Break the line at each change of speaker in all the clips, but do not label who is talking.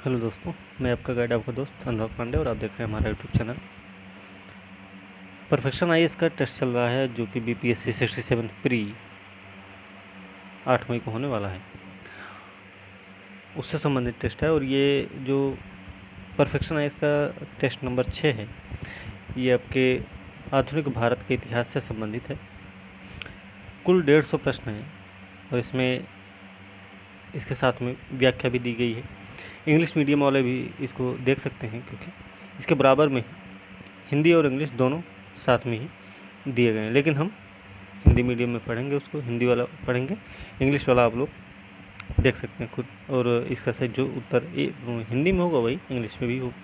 Hello दोस्तों, मैं आपका गाइड, आपका दोस्त अनुराग पांडे और आप देख रहे हैं हमारा यूट्यूब चैनल। परफेक्शन आईएएस का टेस्ट चल रहा है जो कि बीपीएससी 67 प्री 8 मई को होने वाला है, उससे संबंधित टेस्ट है। और ये जो परफेक्शन आईएएस का टेस्ट नंबर 6 है, ये आपके आधुनिक भारत के इतिहास से संबंधित है। कुल 150 प्रश्न हैं और इसमें इसके साथ में व्याख्या भी दी गई है। इंग्लिश मीडियम वाले भी इसको देख सकते हैं क्योंकि इसके बराबर में हिंदी और इंग्लिश दोनों साथ में ही दिए गए हैं, लेकिन हम हिंदी मीडियम में पढ़ेंगे, उसको हिंदी वाला पढ़ेंगे, इंग्लिश वाला आप लोग देख सकते हैं खुद। और इसका से जो उत्तर हिंदी में होगा वही इंग्लिश में भी होगा।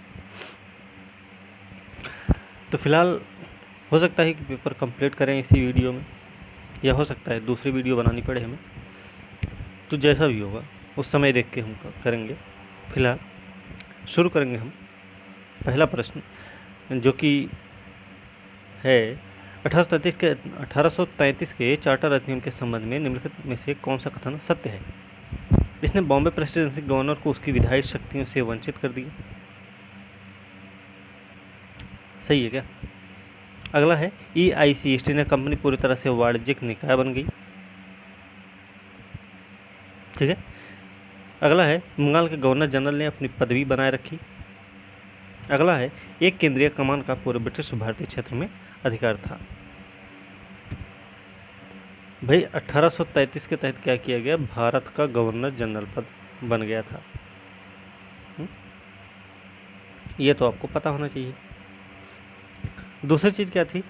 तो फिलहाल हो सकता है कि पेपर कंप्लीट करें इसी वीडियो में, या हो सकता है दूसरी वीडियो बनानी पड़े हमें, तो जैसा भी होगा उस समय देख के हम करेंगे। फिलहाल शुरू करेंगे हम पहला प्रश्न जो कि है 1833 के चार्टर अधिनियम के संबंध में निम्नलिखित में से कौन सा कथन सत्य है। इसने बॉम्बे प्रेसिडेंसी गवर्नर को उसकी विधायी शक्तियों से वंचित कर दिया। सही है क्या? अगला है EIC ईस्ट इंडिया कंपनी पूरी तरह से वाणिज्यिक निकाय बन गई। ठीक है। अगला है बंगाल के गवर्नर जनरल ने अपनी पदवी बनाए रखी। अगला है एक केंद्रीय कमान का पूरे ब्रिटिश भारतीय क्षेत्र में अधिकार था। भाई 1833 के तहत क्या किया गया? भारत का गवर्नर जनरल पद बन गया था। ये तो आपको पता होना चाहिए। दूसरी चीज क्या थी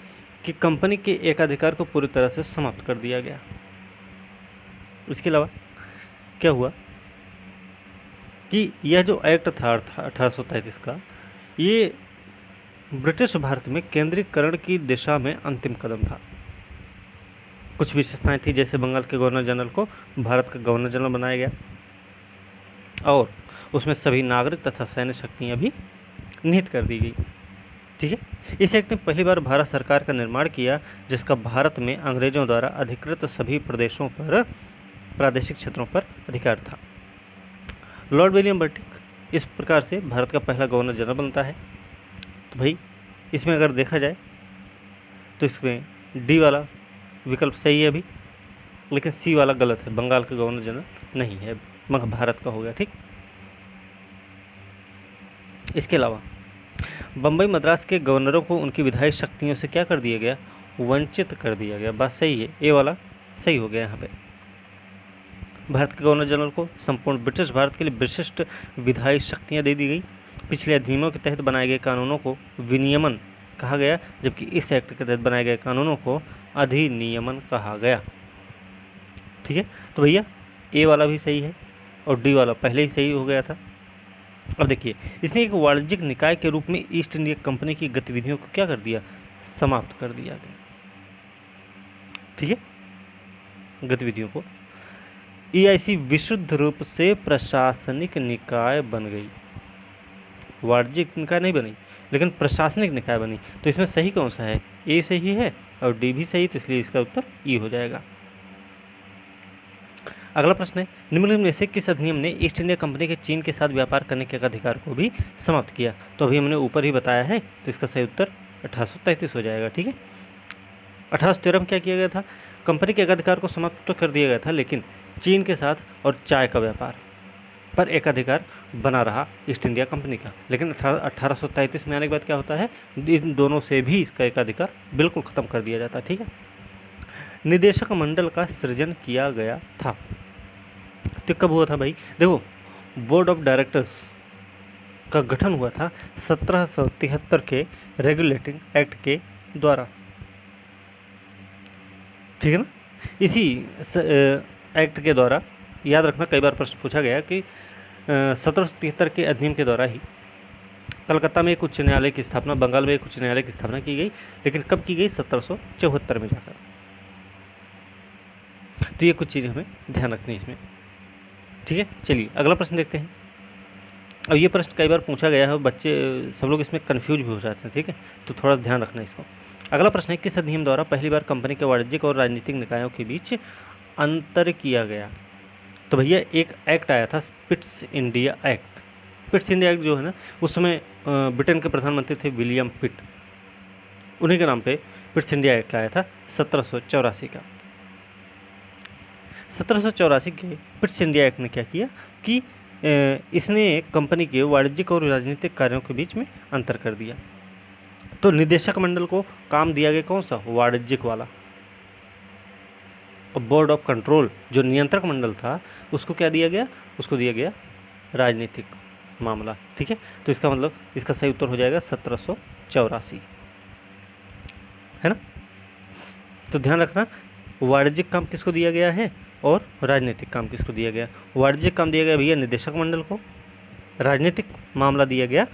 कि कंपनी के एकाधिकार को पूरी तरह से समाप्त कर दिया गया। इसके अलावा क्या हुआ कि यह जो एक्ट था 1833 का, ये ब्रिटिश भारत में केंद्रीकरण की दिशा में अंतिम कदम था। कुछ विशेषताएं थी, जैसे बंगाल के गवर्नर जनरल को भारत का गवर्नर जनरल बनाया गया और उसमें सभी नागरिक तथा सैन्य शक्तियां भी निहित कर दी गई। ठीक है। इस एक्ट ने पहली बार भारत सरकार का निर्माण किया, जिसका भारत में अंग्रेजों द्वारा अधिकृत सभी प्रदेशों पर, प्रादेशिक क्षेत्रों पर अधिकार था। लॉर्ड विलियम बेंटिक इस प्रकार से भारत का पहला गवर्नर जनरल बनता है। तो भाई इसमें अगर देखा जाए तो इसमें डी वाला विकल्प सही है अभी, लेकिन सी वाला गलत है, बंगाल का गवर्नर जनरल नहीं है, मगर भारत का हो गया। ठीक। इसके अलावा बम्बई मद्रास के गवर्नरों को उनकी विधायी शक्तियों से क्या कर दिया गया? वंचित कर दिया गया। बात सही है, ए वाला सही हो गया। यहाँ पे भारत के गवर्नर जनरल को संपूर्ण ब्रिटिश भारत के लिए विशिष्ट विधायी शक्तियाँ दे दी गई। पिछले अधिनियमों के तहत बनाए गए कानूनों को विनियमन कहा गया, जबकि इस एक्ट के तहत बनाए गए कानूनों को अधिनियमन कहा गया। ठीक है। तो भैया ए वाला भी सही है और डी वाला पहले ही सही हो गया था। अब देखिए, इसने एक वाणिज्यिक निकाय के रूप में ईस्ट इंडिया कंपनी की गतिविधियों को क्या कर दिया? समाप्त कर दिया गया। ठीक है। गतिविधियों को EIC विशुद्ध रूप से प्रशासनिक निकाय बन गई, वाणिज्यिक निकाय नहीं बनी, लेकिन प्रशासनिक निकाय बनी। तो इसमें सही कौन सा है? ए सही है और डी भी सही, तो इसलिए इसका उत्तर ई हो जाएगा। अगला प्रश्न है, निम्नलिखित में से किस अधिनियम ने ईस्ट इंडिया कंपनी के चीन के साथ व्यापार करने के अधिकार को भी समाप्त किया? तो अभी हमने ऊपर ही बताया है, तो इसका सही उत्तर 1833 हो जाएगा। ठीक है। 1813 में क्या किया गया था? कंपनी के एकाधिकार को समाप्त तो कर दिया गया था, लेकिन चीन के साथ और चाय का व्यापार पर एकाधिकार बना रहा ईस्ट इंडिया कंपनी का। लेकिन 1833 में आने के बाद क्या होता है? इन दोनों से भी इसका एकाधिकार बिल्कुल ख़त्म कर दिया जाता है। ठीक है। निदेशक मंडल का सृजन किया गया था। तो कब हुआ था भाई? देखो, बोर्ड ऑफ डायरेक्टर्स का गठन हुआ था 1773 के रेगुलेटिंग एक्ट के द्वारा। ठीक है ना। इसी एक्ट के द्वारा, याद रखना, कई बार प्रश्न पूछा गया कि 1773 के अधिनियम के द्वारा ही कलकत्ता में एक उच्च न्यायालय की स्थापना, बंगाल में एक उच्च न्यायालय की स्थापना की गई। लेकिन कब की गई? 1774 में जाकर। तो ये कुछ चीज़ें हमें ध्यान रखनी है इसमें। ठीक है। चलिए अगला प्रश्न देखते हैं। अब ये प्रश्न कई बार पूछा गया है, बच्चे सब लोग इसमें कन्फ्यूज भी हो जाते हैं। ठीक है। तो थोड़ा ध्यान रखना इसको। अगला प्रश्न है, किस अधिनियम द्वारा पहली बार कंपनी के वाणिज्यिक और राजनीतिक निकायों के बीच अंतर किया गया? तो भैया एक एक्ट आया था, Pitt's India act. Pitt's India act जो है ना, उस समय ब्रिटेन के प्रधानमंत्री थे विलियम पिट, उन्हीं के नाम पे पिट्स इंडिया एक्ट लाया था 1784 का। 1784 के पिट्स इंडिया एक्ट ने क्या किया कि इसने कंपनी के वाणिज्यिक और राजनीतिक कार्यों के बीच में अंतर कर दिया। तो निदेशक मंडल को काम दिया गया कौन सा, वाणिज्यिक वाला, और बोर्ड ऑफ कंट्रोल जो नियंत्रक मंडल था उसको क्या दिया गया, उसको दिया गया राजनीतिक मामला। ठीक है, तो इसका मतलब इसका सही उत्तर हो जाएगा 1784, है ना। तो ध्यान रखना, वाणिज्यिक काम किसको दिया गया है और राजनीतिक काम किसको दिया गया। वाणिज्यिक काम दिया गया भैया निदेशक मंडल को, राजनीतिक मामला दिया गया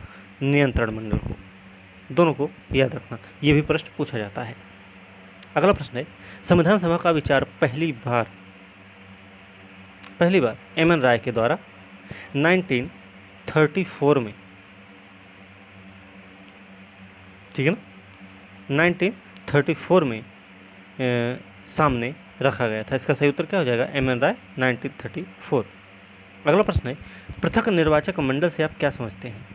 नियंत्रण मंडल को। दोनों को याद रखना, ये भी प्रश्न पूछा जाता है। अगला प्रश्न है, संविधान सभा का विचार पहली बार एम एन राय के द्वारा 1934 में, ठीक है ना, 1934 में सामने रखा गया था। इसका सही उत्तर क्या हो जाएगा, एम एन राय 1934। अगला प्रश्न है, पृथक निर्वाचक मंडल से आप क्या समझते हैं।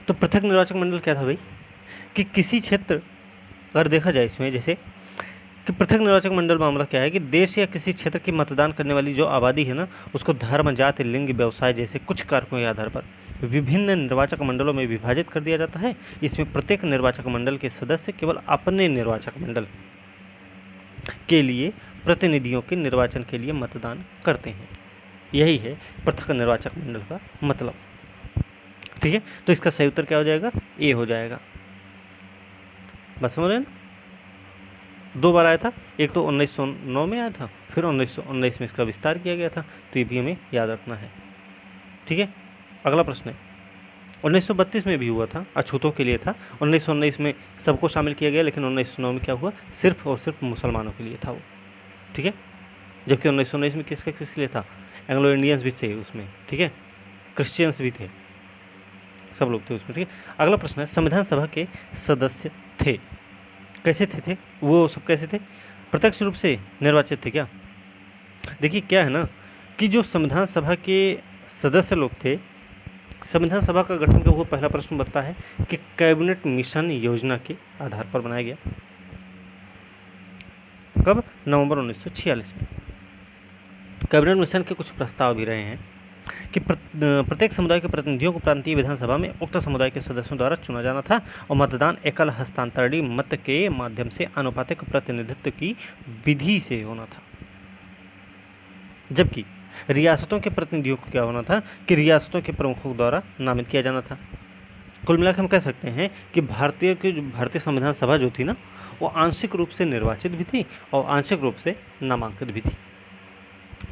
तो पृथक निर्वाचक मंडल क्या था भाई, कि किसी क्षेत्र, अगर देखा जाए इसमें जैसे कि पृथक निर्वाचक मंडल मामला क्या है कि देश या किसी क्षेत्र की मतदान करने वाली जो आबादी है ना, उसको धर्म, जाति, लिंग, व्यवसाय जैसे कुछ कारकों के आधार पर विभिन्न निर्वाचक मंडलों में विभाजित कर दिया जाता है। इसमें प्रत्येक निर्वाचक मंडल के सदस्य केवल अपने निर्वाचक मंडल के लिए प्रतिनिधियों के निर्वाचन के लिए मतदान करते हैं। यही है पृथक निर्वाचक मंडल का मतलब। ठीक है, तो इसका सही उत्तर क्या हो जाएगा, ए हो जाएगा। बस समझ रहे हैं ना, 2 बार आया था, एक तो 1909 में आया था, फिर 1919 में इसका विस्तार किया गया था, तो ये भी हमें याद रखना है। ठीक है, अगला प्रश्न है, 1932 में भी हुआ था, अछूतों के लिए था। 1919 में सबको शामिल किया गया, लेकिन 1909 में क्या हुआ, सिर्फ और सिर्फ मुसलमानों के लिए था वो। ठीक है, जबकि 1919 में किसके लिए था, एंग्लो इंडियंस भी थे उसमें, ठीक है, क्रिश्चियंस भी थे, सब लोग थे उसमें। ठीक है, अगला प्रश्न है, संविधान सभा के सदस्य थे, कैसे थे वो सब कैसे थे, प्रत्यक्ष रूप से निर्वाचित थे क्या। देखिए क्या है ना कि जो संविधान सभा के सदस्य लोग थे, संविधान सभा का गठन का वो पहला प्रश्न बनता है कि कैबिनेट मिशन योजना के आधार पर बनाया गया। कब, नवंबर 1946 में। कैबिनेट मिशन के कुछ प्रस्ताव भी रहे हैं कि प्रत्येक समुदाय के प्रतिनिधियों को प्रांतीय विधानसभा में उक्त समुदाय के सदस्यों द्वारा चुना जाना था और मतदान एकल हस्तांतरणीय मत के माध्यम से आनुपातिक प्रतिनिधित्व की विधि से होना था। जबकि रियासतों के प्रतिनिधियों को क्या होना था कि रियासतों के प्रमुखों द्वारा नामित किया जाना था। कुल मिलाकर हम कह सकते हैं कि भारतीय संविधान सभा जो थी ना, वो आंशिक रूप से निर्वाचित भी थी और आंशिक रूप से नामांकित भी थी,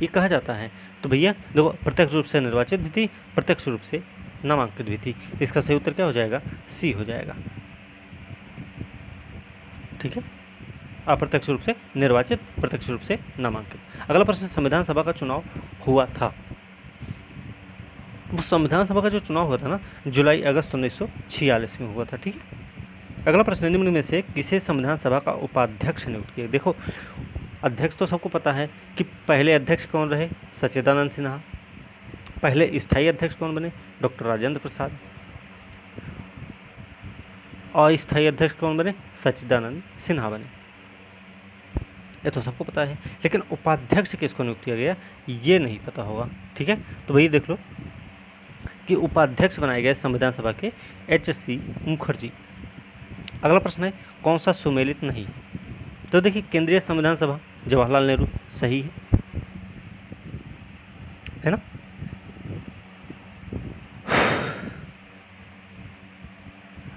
ये कहा जाता है। तो भैया देखो, प्रत्यक्ष रूप से निर्वाचित भी थी, प्रत्यक्ष रूप से नामांकित भी थी। इसका सही उत्तर क्या हो जाएगा, सी हो जाएगा। ठीक है, अप्रत्यक्ष रूप से निर्वाचित, प्रत्यक्ष रूप से नामांकित। अगला प्रश्न, संविधान सभा का चुनाव हुआ था, वो संविधान सभा का जो चुनाव हुआ था ना, जुलाई अगस्त 1946 में हुआ था। ठीक है, अगला प्रश्न, निम्न में से किसे संविधान सभा का उपाध्यक्ष नियुक्त किया। देखो, अध्यक्ष तो सबको पता है कि पहले अध्यक्ष कौन रहे, सच्चिदानंद सिन्हा। पहले स्थायी अध्यक्ष कौन बने, डॉक्टर राजेंद्र प्रसाद। अस्थायी अध्यक्ष कौन बने, सच्चिदानंद सिन्हा बने। ये तो सबको पता है, लेकिन उपाध्यक्ष किसको नियुक्त किया गया ये नहीं पता होगा। ठीक है, तो वही देख लो कि उपाध्यक्ष बनाए गए संविधान सभा के HC मुखर्जी। अगला प्रश्न है, कौन सा सुमेलित नहीं। तो देखिए, केंद्रीय संविधान सभा जवाहरलाल नेहरू सही है ना।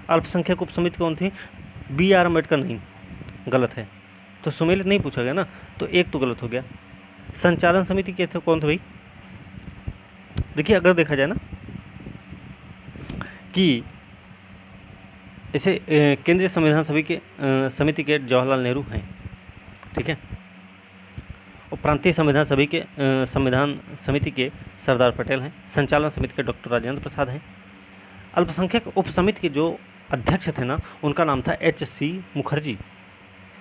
अल्पसंख्यक उप समिति कौन थी, BR अम्बेडकर नहीं, गलत है, तो सुमेलित नहीं पूछा गया ना, तो एक तो गलत हो गया। संचालन समिति के थे कौन थे भाई, देखिए अगर देखा जाए ना कि इसे केंद्रीय संविधान समिति के जवाहरलाल नेहरू हैं। ठीक है, और प्रांतीय संविधान समिति के सरदार पटेल हैं। संचालन समिति के डॉक्टर राजेंद्र प्रसाद हैं। अल्पसंख्यक उप समिति के जो अध्यक्ष थे ना, उनका नाम था HC मुखर्जी।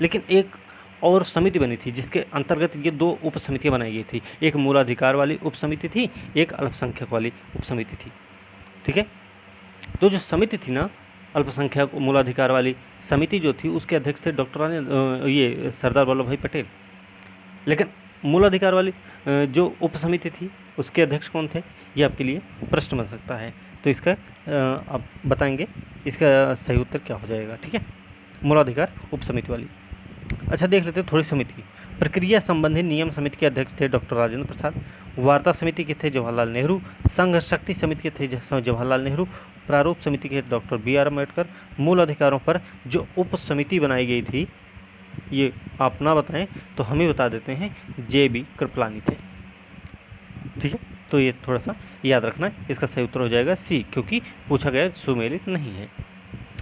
लेकिन एक और समिति बनी थी जिसके अंतर्गत ये 2 उप समितियाँ बनाई गई थी। एक मूलाधिकार वाली उप समिति थी, एक अल्पसंख्यक वाली उप समिति थी। ठीक है, तो जो समिति थी ना, अल्पसंख्यक मूलाधिकार वाली समिति जो थी, उसके अध्यक्ष थे डॉक्टर ये सरदार वल्लभ भाई पटेल। लेकिन मूलाधिकार वाली जो उप समिति थी उसके अध्यक्ष कौन थे, ये आपके लिए प्रश्न बन सकता है। तो इसका आप बताएंगे इसका सही उत्तर क्या हो जाएगा। ठीक है, मूलाधिकार उप समिति वाली। अच्छा, देख लेते हैं थोड़ी समिति। प्रक्रिया संबंधी नियम समिति के अध्यक्ष थे डॉक्टर राजेंद्र प्रसाद। वार्ता समिति के थे जवाहरलाल नेहरू। संघ शक्ति समिति के थे जवाहरलाल नेहरू। प्रारूप समिति के डॉक्टर बी.आर. अम्बेडकर। मूल अधिकारों पर जो उप समिति बनाई गई थी, ये आप ना बताएं तो हम ही बता देते हैं, जे.बी. कृपलानी थे। ठीक है, तो ये थोड़ा सा याद रखना है। इसका सही उत्तर हो जाएगा सी, क्योंकि पूछा गया सुमेलित नहीं है।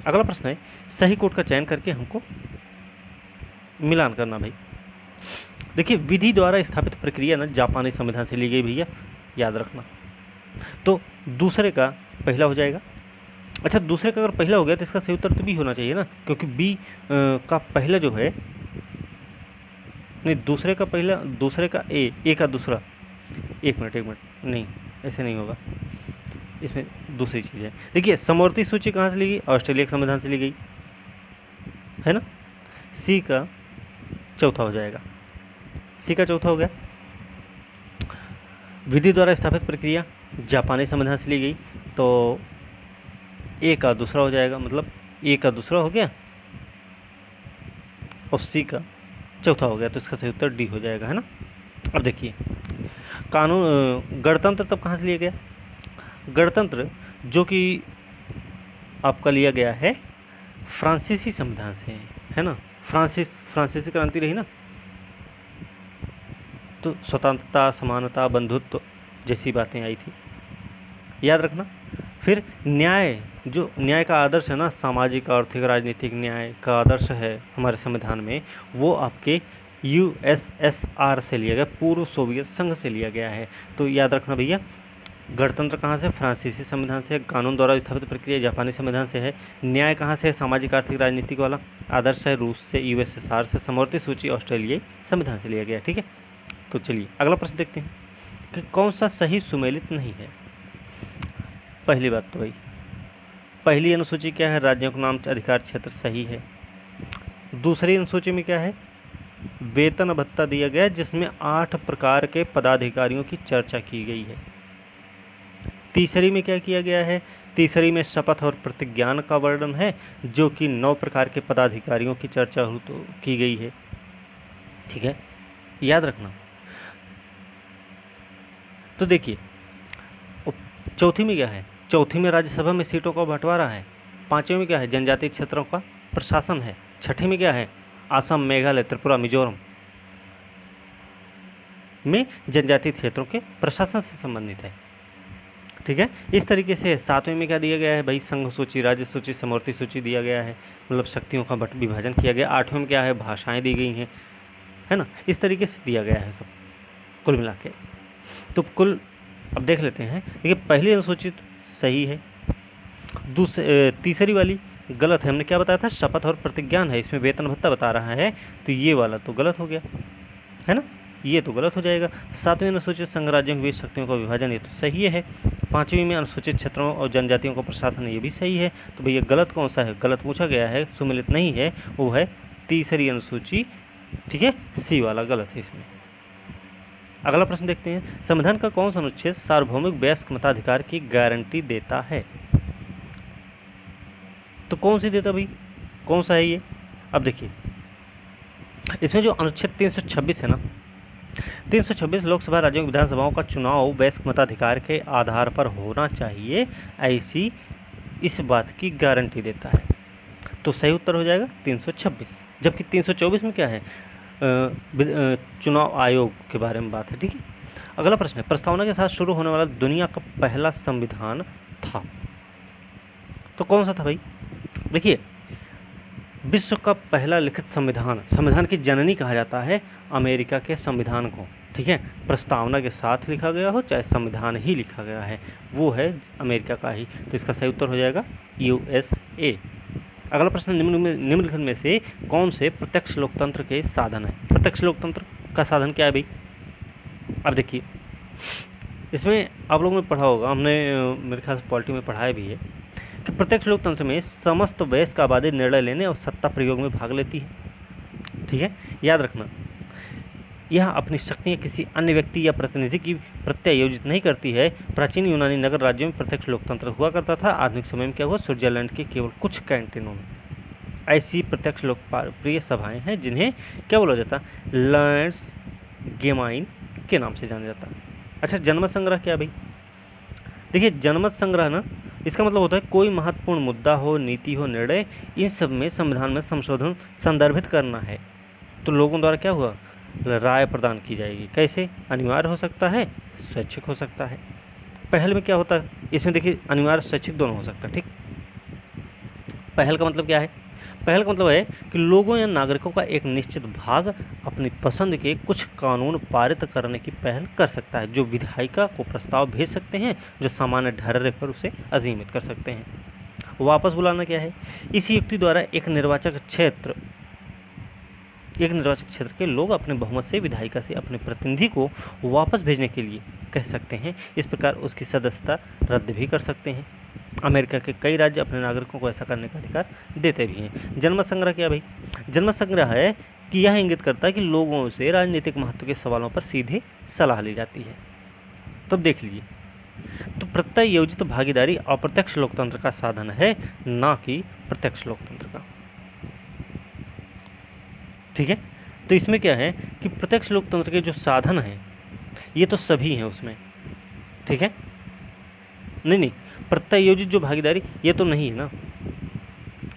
अगला प्रश्न है, सही कोड का चयन करके हमको मिलान करना। भाई देखिए, विधि द्वारा स्थापित प्रक्रिया ना जापानी संविधान से ली गई भैया, याद रखना। तो दूसरे का पहला हो जाएगा। अच्छा, दूसरे का अगर पहला हो गया तो इसका सही उत्तर तो बी होना चाहिए ना, क्योंकि बी का पहला जो है, नहीं दूसरे का पहला, दूसरे का ए का दूसरा। एक मिनट, नहीं ऐसे नहीं होगा, इसमें दूसरी चीज़ है। देखिए, समवर्ती सूची कहाँ से ली गई, ऑस्ट्रेलिया के संविधान से ली गई है ना। सी का चौथा हो जाएगा, सी का चौथा हो गया। विधि द्वारा स्थापित प्रक्रिया जापानी संविधान से ली गई, तो ए का दूसरा हो जाएगा, मतलब ए का दूसरा हो गया और सी का चौथा हो गया, तो इसका सही उत्तर डी हो जाएगा, है ना। अब देखिए, कानून गणतंत्र तब कहाँ से लिया गया, गणतंत्र जो कि आपका लिया गया है फ्रांसीसी संविधान से, है ना। फ्रांसीसी क्रांति रही ना, तो स्वतंत्रता, समानता, बंधुत्व जैसी बातें आई थी, याद रखना। फिर न्याय, जो न्याय का आदर्श है ना, सामाजिक, आर्थिक, राजनीतिक न्याय का आदर्श है हमारे संविधान में, वो आपके यूएसएसआर से लिया गया, पूर्व सोवियत संघ से लिया गया है। तो याद रखना भैया, गणतंत्र कहाँ से, फ्रांसीसी संविधान से। कानून द्वारा स्थापित प्रक्रिया जापानी संविधान से है। न्याय कहाँ से, सामाजिक, आर्थिक, राजनीतिक वाला आदर्श है रूस से, यूएसएसआर से। समवर्ती सूची ऑस्ट्रेलियाई संविधान से लिया गया। ठीक है, तो चलिए अगला प्रश्न देखते हैं कि कौन सा सही सुमेलित नहीं है। पहली बात तो भाई, पहली अनुसूची क्या है, राज्यों का नाम अधिकार क्षेत्र सही है। दूसरी अनुसूची में क्या है, वेतन भत्ता दिया गया जिसमें 8 प्रकार के पदाधिकारियों की चर्चा की गई है। तीसरी में क्या किया गया है, तीसरी में शपथ और प्रतिज्ञान का वर्णन है, जो कि 9 प्रकार के पदाधिकारियों की चर्चा की गई है। ठीक है, याद रखना। तो देखिए, चौथी में क्या है, चौथी में राज्यसभा में सीटों का बंटवारा है। पांचवें में क्या है, जनजातीय क्षेत्रों का प्रशासन है। छठे में क्या है, असम, मेघालय, त्रिपुरा, मिजोरम में जनजातीय क्षेत्रों के प्रशासन से संबंधित है। ठीक है, इस तरीके से। सातवें में क्या दिया गया है भाई, संघ सूची, राज्य सूची, समवर्ती सूची दिया गया है, मतलब शक्तियों का विभाजन किया गया। आठवें में क्या है, भाषाएं दी गई हैं, है ना, इस तरीके से दिया गया है सब कुल मिला के। तो कुल अब देख लेते हैं। देखिए, पहली अनुसूचित सही है, तीसरी वाली गलत है। हमने क्या बताया था, शपथ और प्रतिज्ञान है, इसमें वेतन भत्ता बता रहा है, तो ये वाला तो गलत हो गया, है ना, ये तो गलत हो जाएगा। सातवीं अनुसूचित संघ राज्यों के बीच शक्तियों का विभाजन, ये तो सही है। पाँचवीं में अनुसूचित क्षेत्रों और जनजातियों का प्रशासन, ये भी सही है। तो भैया गलत कौन सा है, गलत पूछा गया है, सुमेलित नहीं है, वो है तीसरी अनुसूची। ठीक है, सी वाला गलत है इसमें। अगला प्रश्न देखते हैं, संविधान का कौन सा अनुच्छेद सार्वभौमिक वयस्क मताधिकार की गारंटी देता है। तो कौन सी देता भाई, कौन सा है ये। अब देखिए, इसमें जो अनुच्छेद 326 है ना, 326 लोकसभा राज्यों की विधानसभाओं का चुनाव वयस्क मताधिकार के आधार पर होना चाहिए, ऐसी इस बात की गारंटी देता है। तो सही उत्तर हो जाएगा 326। जबकि 324 में क्या है, चुनाव आयोग के बारे में बात है। ठीक है, अगला प्रश्न है, प्रस्तावना के साथ शुरू होने वाला दुनिया का पहला संविधान था। तो कौन सा था भाई। देखिए, विश्व का पहला लिखित संविधान की जननी कहा जाता है अमेरिका के संविधान को। ठीक है, प्रस्तावना के साथ लिखा गया हो चाहे संविधान ही लिखा गया है, वो है अमेरिका का ही। तो इसका सही उत्तर हो जाएगा USA। अगला प्रश्न, निम्नलिखित में से कौन से प्रत्यक्ष लोकतंत्र के साधन है? प्रत्यक्ष लोकतंत्र का साधन क्या है भाई? अब देखिए, इसमें आप लोगों ने पढ़ा होगा, हमने मेरे ख्याल से पॉलिटी में पढ़ाया भी है कि प्रत्यक्ष लोकतंत्र में समस्त वयस्क आबादी निर्णय लेने और सत्ता प्रयोग में भाग लेती है। ठीक है, याद रखना, यह अपनी शक्तियाँ किसी अन्य व्यक्ति या प्रतिनिधि की प्रत्यायोजित नहीं करती है। प्राचीन यूनानी नगर राज्यों में प्रत्यक्ष लोकतंत्र हुआ करता था। आधुनिक समय में क्या हुआ, स्विट्जरलैंड के केवल कुछ कैंटोनों में ऐसी प्रत्यक्ष लोकप्रिय सभाएं हैं जिन्हें क्या बोला जाता है, लैंड्स गेमाइन के नाम से जाना जाता है। अच्छा, जनमत संग्रह क्या भाई? देखिए, जनमत संग्रह ना, इसका मतलब होता है कोई महत्वपूर्ण मुद्दा हो, नीति हो, निर्णय, इन सब में संविधान में संशोधन संदर्भित करना है तो लोगों द्वारा क्या हुआ, राय प्रदान की जाएगी। कैसे? अनिवार्य हो सकता है, स्वैच्छिक हो सकता है। पहल में क्या होता है, इसमें देखिए अनिवार्य स्वैच्छिक दोनों हो सकता है। ठीक, पहल का मतलब क्या है? पहल का मतलब है कि लोगों या नागरिकों का एक निश्चित भाग अपनी पसंद के कुछ कानून पारित करने की पहल कर सकता है, जो विधायिका को प्रस्ताव भेज सकते हैं, जो सामान्य ढर्रे पर उसे अधिनियमित कर सकते हैं। वापस बुलाना क्या है? इसी युक्ति द्वारा एक निर्वाचक क्षेत्र के लोग अपने बहुमत से विधायिका से अपने प्रतिनिधि को वापस भेजने के लिए कह सकते हैं। इस प्रकार उसकी सदस्यता रद्द भी कर सकते हैं। अमेरिका के कई राज्य अपने नागरिकों को ऐसा करने का अधिकार देते भी हैं। जनमत संग्रह क्या भाई? जनमत संग्रह है कि यह इंगित करता है कि लोगों से राजनीतिक महत्व के सवालों पर सीधे सलाह ली जाती है। तो देख लीजिए, तो प्रत्यायोजित भागीदारी अप्रत्यक्ष लोकतंत्र का साधन है, ना कि प्रत्यक्ष लोकतंत्र का। ठीक है, तो इसमें क्या है कि प्रत्यक्ष लोकतंत्र के जो साधन हैं ये तो सभी हैं उसमें। ठीक है, नहीं, प्रत्यायोजित जो भागीदारी ये तो नहीं है ना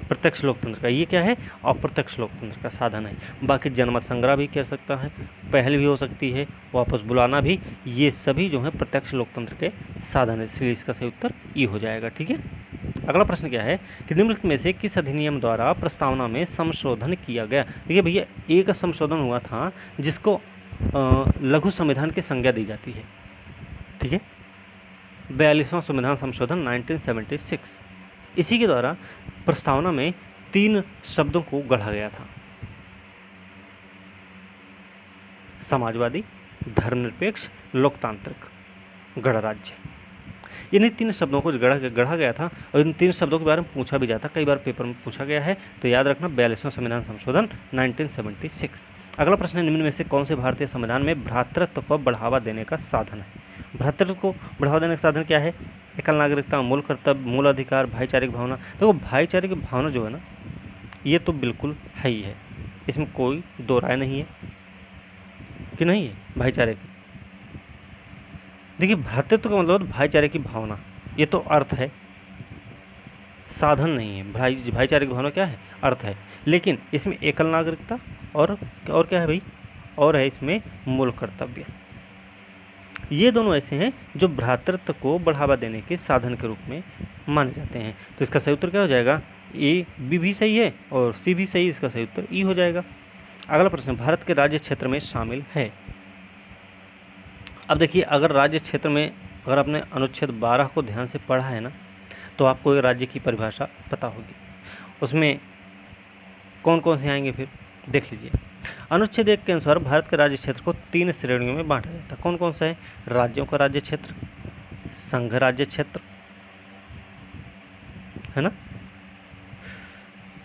प्रत्यक्ष लोकतंत्र का, ये क्या है, अप्रत्यक्ष लोकतंत्र का साधन है। बाकी जनमत संग्रह भी कर सकता है, पहल भी हो सकती है, वापस बुलाना भी, ये सभी जो है प्रत्यक्ष लोकतंत्र के साधन है। इसलिए इसका सही उत्तर ई हो जाएगा। ठीक है, अगला प्रश्न क्या है कि निम्नलिखित में से किस अधिनियम द्वारा प्रस्तावना में संशोधन किया गया? देखिए भैया, एक संशोधन हुआ था जिसको लघु संविधान की संज्ञा दी जाती है। ठीक है, 42वां संविधान संशोधन 1976, इसी के द्वारा प्रस्तावना में 3 शब्दों को गढ़ा गया था, समाजवादी, धर्मनिरपेक्ष, लोकतांत्रिक गणराज्य। इन्हीं 3 शब्दों को गढ़ा गया था और इन 3 शब्दों के बारे में पूछा भी जाता, कई बार पेपर में पूछा गया है, तो याद रखना 42वां संविधान संशोधन 1976। अगला प्रश्न है, निम्न में से कौन से भारतीय संविधान में भ्रातृत्व को बढ़ावा देने का साधन है? भ्रातृत्व को बढ़ावा देने का साधन क्या है? एकल नागरिकता, मूल कर्तव्य, मूल अधिकार, भाईचारे की भावना। तो भाईचारे की भावना जो है ना, ये तो बिल्कुल है ही है, इसमें कोई दो राय नहीं है कि नहीं है भाईचारे की। देखिए, भ्रातृत्व का मतलब भाईचारे की भावना, ये तो अर्थ है, साधन नहीं है। भाईचारे की भावना क्या है? अर्थ है। लेकिन इसमें एकल नागरिकता और क्या है भाई? और है इसमें मूल कर्तव्य। ये दोनों ऐसे हैं जो भ्रातृत्व को बढ़ावा देने के साधन के रूप में माने जाते हैं। तो इसका सही उत्तर क्या हो जाएगा? ए, बी भी सही है और सी भी सही, इसका सही उत्तर ई हो जाएगा। अगला प्रश्न, भारत के राज्य क्षेत्र में शामिल है। अब देखिए, अगर राज्य क्षेत्र में अगर आपने अनुच्छेद 12 को ध्यान से पढ़ा है ना, तो आपको राज्य की परिभाषा पता होगी। उसमें कौन कौन से आएंगे फिर देख लीजिए। अनुच्छेद 1 के अनुसार भारत के राज्य क्षेत्र को 3 श्रेणियों में बांटा जाता है। कौन कौन सा है? राज्यों का राज्य क्षेत्र, संघ राज्य क्षेत्र, है ना,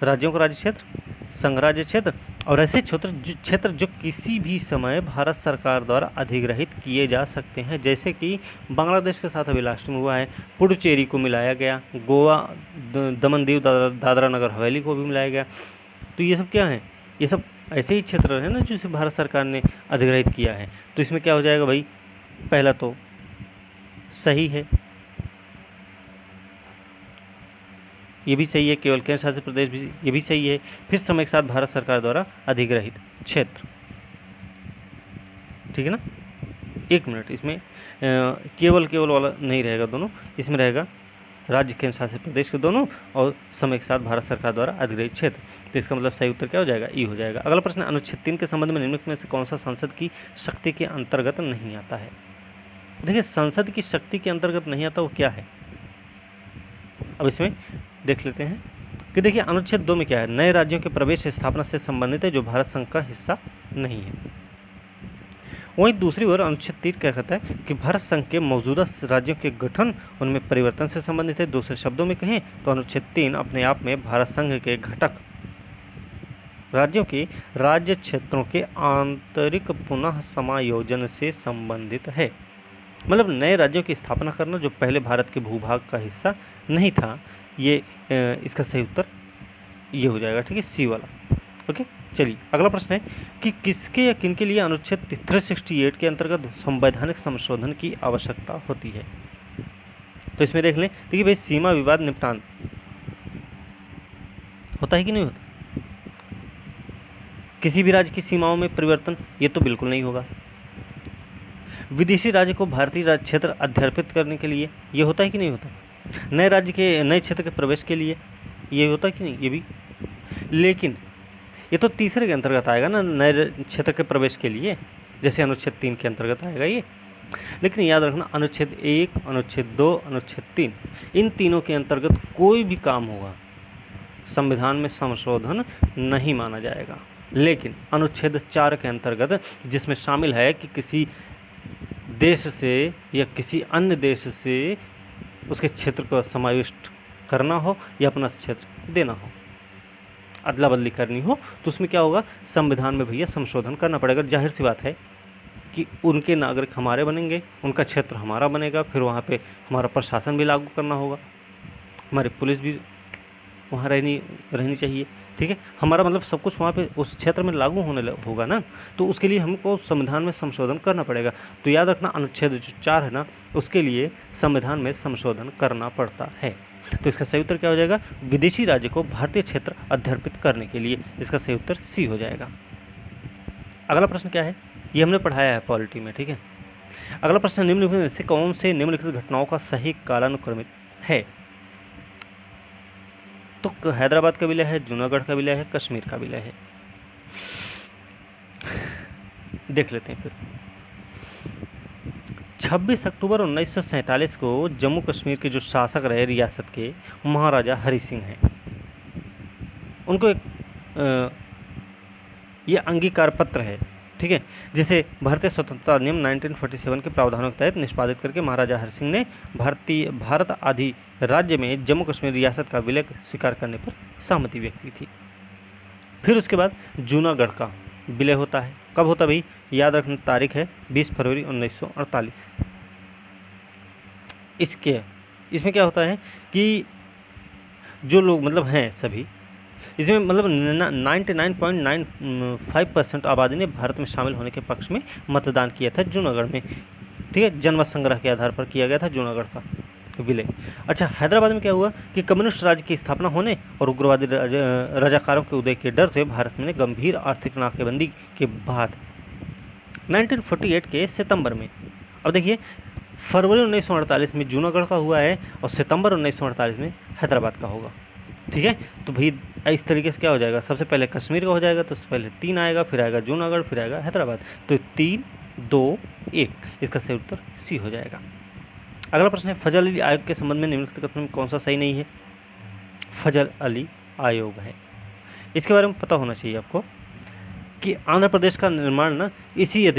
राज्यों का राज्य क्षेत्र, संघ राज्य क्षेत्र, और ऐसे क्षेत्र जो किसी भी समय भारत सरकार द्वारा अधिग्रहित किए जा सकते हैं, जैसे कि बांग्लादेश के साथ अभी लास्ट में हुआ है, पुडुचेरी को मिलाया गया, गोवा, दमन दीव, दादरा नगर हवेली को भी मिलाया गया। तो ये सब क्या है? ये सब ऐसे ही क्षेत्र है ना जिसे भारत सरकार ने अधिग्रहित किया है। तो इसमें क्या हो जाएगा भाई? पहला तो सही है, ये भी सही है, केवल केंद्र शासित प्रदेश भी, ये भी सही है। फिर समय के साथ भारत सरकार द्वारा अधिग्रहित क्षेत्र, ठीक है ना। एक मिनट, इसमें केवल वाला नहीं रहेगा, दोनों इसमें रहेगा, राज्य केंद्र शासित प्रदेश के दोनों और समय के साथ भारत सरकार द्वारा अधिग्रहित क्षेत्र। तो इसका मतलब सही उत्तर क्या हो जाएगा? ई हो जाएगा। अगला प्रश्न, अनुच्छेद 3 के संबंध में निम्नलिखित में से कौन सा संसद की शक्ति के अंतर्गत नहीं आता है? देखिए, संसद की शक्ति के अंतर्गत नहीं आता वो क्या है, अब इसमें देख लेते हैं। कि देखिए अनुच्छेद 2 में क्या है, नए राज्यों के प्रवेश स्थापना से संबंधित है जो भारत संघ का हिस्सा नहीं है। वहीं दूसरी ओर अनुच्छेद 3 क्या कहता है कि भारत संघ के मौजूदा राज्यों के गठन उनमें परिवर्तन से संबंधित है। दूसरे शब्दों में कहें तो अनुच्छेद 3 अपने आप में भारत संघ के घटक राज्यों के राज्य क्षेत्रों के आंतरिक पुनः समायोजन से संबंधित है। मतलब नए राज्यों की स्थापना करना जो पहले भारत के भूभाग का हिस्सा नहीं था। ये इसका सही उत्तर ये हो जाएगा, ठीक है, सी वाला। ओके, चलिए अगला प्रश्न है कि किसके या किन के लिए अनुच्छेद 368 के अंतर्गत संवैधानिक संशोधन की आवश्यकता होती है। तो इसमें देख लें, देखिए भाई, सीमा विवाद निपटान होता है कि नहीं होता, किसी भी राज्य की सीमाओं में परिवर्तन, ये तो बिल्कुल नहीं होगा। विदेशी राज्य को भारतीय राज्य क्षेत्र अध्यर्पित करने के लिए ये होता है कि नहीं होता। नए राज्य के नए क्षेत्र के प्रवेश के लिए ये होता है कि नहीं, ये भी। लेकिन ये तो तीसरे के अंतर्गत आएगा ना, नए क्षेत्र के प्रवेश के लिए, जैसे अनुच्छेद 3 के अंतर्गत आएगा ये। लेकिन याद रखना अनुच्छेद 1, अनुच्छेद 2, अनुच्छेद 3, इन तीनों के अंतर्गत कोई भी काम होगा संविधान में संशोधन नहीं माना जाएगा। लेकिन अनुच्छेद 4 के अंतर्गत, जिसमें शामिल है कि किसी देश से या किसी अन्य देश से उसके क्षेत्र को समाविष्ट करना हो या अपना क्षेत्र देना हो, अदला बदली करनी हो, तो उसमें क्या होगा, संविधान में भैया संशोधन करना पड़ेगा। जाहिर सी बात है कि उनके नागरिक हमारे बनेंगे, उनका क्षेत्र हमारा बनेगा, फिर वहाँ पे हमारा प्रशासन भी लागू करना होगा, हमारी पुलिस भी वहाँ रहनी चाहिए, ठीक है, हमारा मतलब सब कुछ वहाँ पे उस क्षेत्र में लागू होने होगा ना। तो उसके लिए हमको संविधान में संशोधन करना पड़ेगा। तो याद रखना अनुच्छेद जो 4 है ना, उसके लिए संविधान में संशोधन करना पड़ता है। तो इसका सही उत्तर क्या हो जाएगा, विदेशी राज्य को भारतीय क्षेत्र अध्यर्पित करने के लिए। इसका सही उत्तर सी हो जाएगा। अगला प्रश्न क्या है, ये हमने पढ़ाया है पॉलिटी में, ठीक है। अगला प्रश्न, निम्नलिखित में से कौन से निम्नलिखित घटनाओं का सही कालानुक्रमित है। तो हैदराबाद का विलय है, जूनागढ़ का विलय है, कश्मीर का विलय है। देख लेते हैं फिर। 26 अक्टूबर 1947 को जम्मू कश्मीर के जो शासक रहे रियासत के, महाराजा हरि सिंह हैं, उनको एक ये अंगीकार पत्र है, ठीक है, जिसे भारतीय स्वतंत्रता अधिनियम 1947 के प्रावधानों के तहत निष्पादित करके महाराजा हरि सिंह ने भारत आदि राज्य में जम्मू कश्मीर रियासत का विलय स्वीकार करने पर सहमति व्यक्त की थी। फिर उसके बाद जूनागढ़ का विलय होता है। कब होता भाई, याद रखना तारीख है 20 फरवरी 1948। इसमें क्या होता है कि जो लोग मतलब हैं सभी, इसमें मतलब 99.95% आबादी ने भारत में शामिल होने के पक्ष में मतदान किया था जूनागढ़ में, ठीक है, जनमत संग्रह के आधार पर किया गया था जूनागढ़ का विलय। अच्छा, हैदराबाद में क्या हुआ कि कम्युनिस्ट राज्य की स्थापना होने और उग्रवादी रजाकारों के उदय के डर से भारत में गंभीर आर्थिक नाकेबंदी के बाद 1948 के सितंबर में, अब देखिए फरवरी 1948 में जूनागढ़ का हुआ है और सितंबर 1948 में हैदराबाद का होगा, ठीक है। तो भाई इस तरीके से क्या हो जाएगा, सबसे पहले कश्मीर का हो जाएगा, तो पहले 3 आएगा, फिर आएगा जूनागढ़, फिर आएगा हैदराबाद। तो 3, 2, 1, इसका सही उत्तर सी हो जाएगा। अगला प्रश्न है, फजल अली आयोग के संबंध में निम्नलिखित कथन में कौन सा सही नहीं है। फजल अली आयोग है, इसके बारे में पता होना चाहिए आपको कि आंध्र प्रदेश का निर्माण ना इसी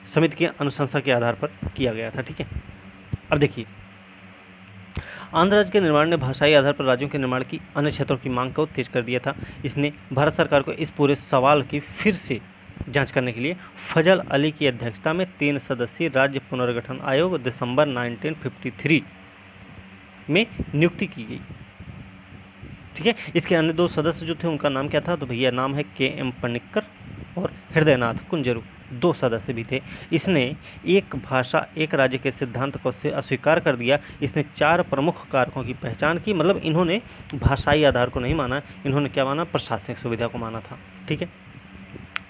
समिति की अनुशंसा के आधार पर किया गया था, ठीक है। अब देखिए, आंध्र राज्य के निर्माण ने भाषाई आधार पर राज्यों के निर्माण की अन्य क्षेत्रों की मांग को तेज कर दिया था। इसने भारत सरकार को इस पूरे सवाल की फिर से जांच करने के लिए फजल अली की अध्यक्षता में 3 सदस्यीय राज्य पुनर्गठन आयोग दिसंबर 1953 में नियुक्ति की गई, ठीक है। इसके अन्य 2 सदस्य जो थे उनका नाम क्या था, तो भैया नाम है KM पनिक्कर और हृदयनाथ कुंजरू, 2 सदस्य भी थे। इसने एक भाषा एक राज्य के सिद्धांत को से अस्वीकार कर दिया। इसने 4 प्रमुख कारकों की पहचान की, मतलब इन्होंने भाषाई आधार को नहीं माना, इन्होंने क्या माना, प्रशासनिक सुविधा को माना था, ठीक है।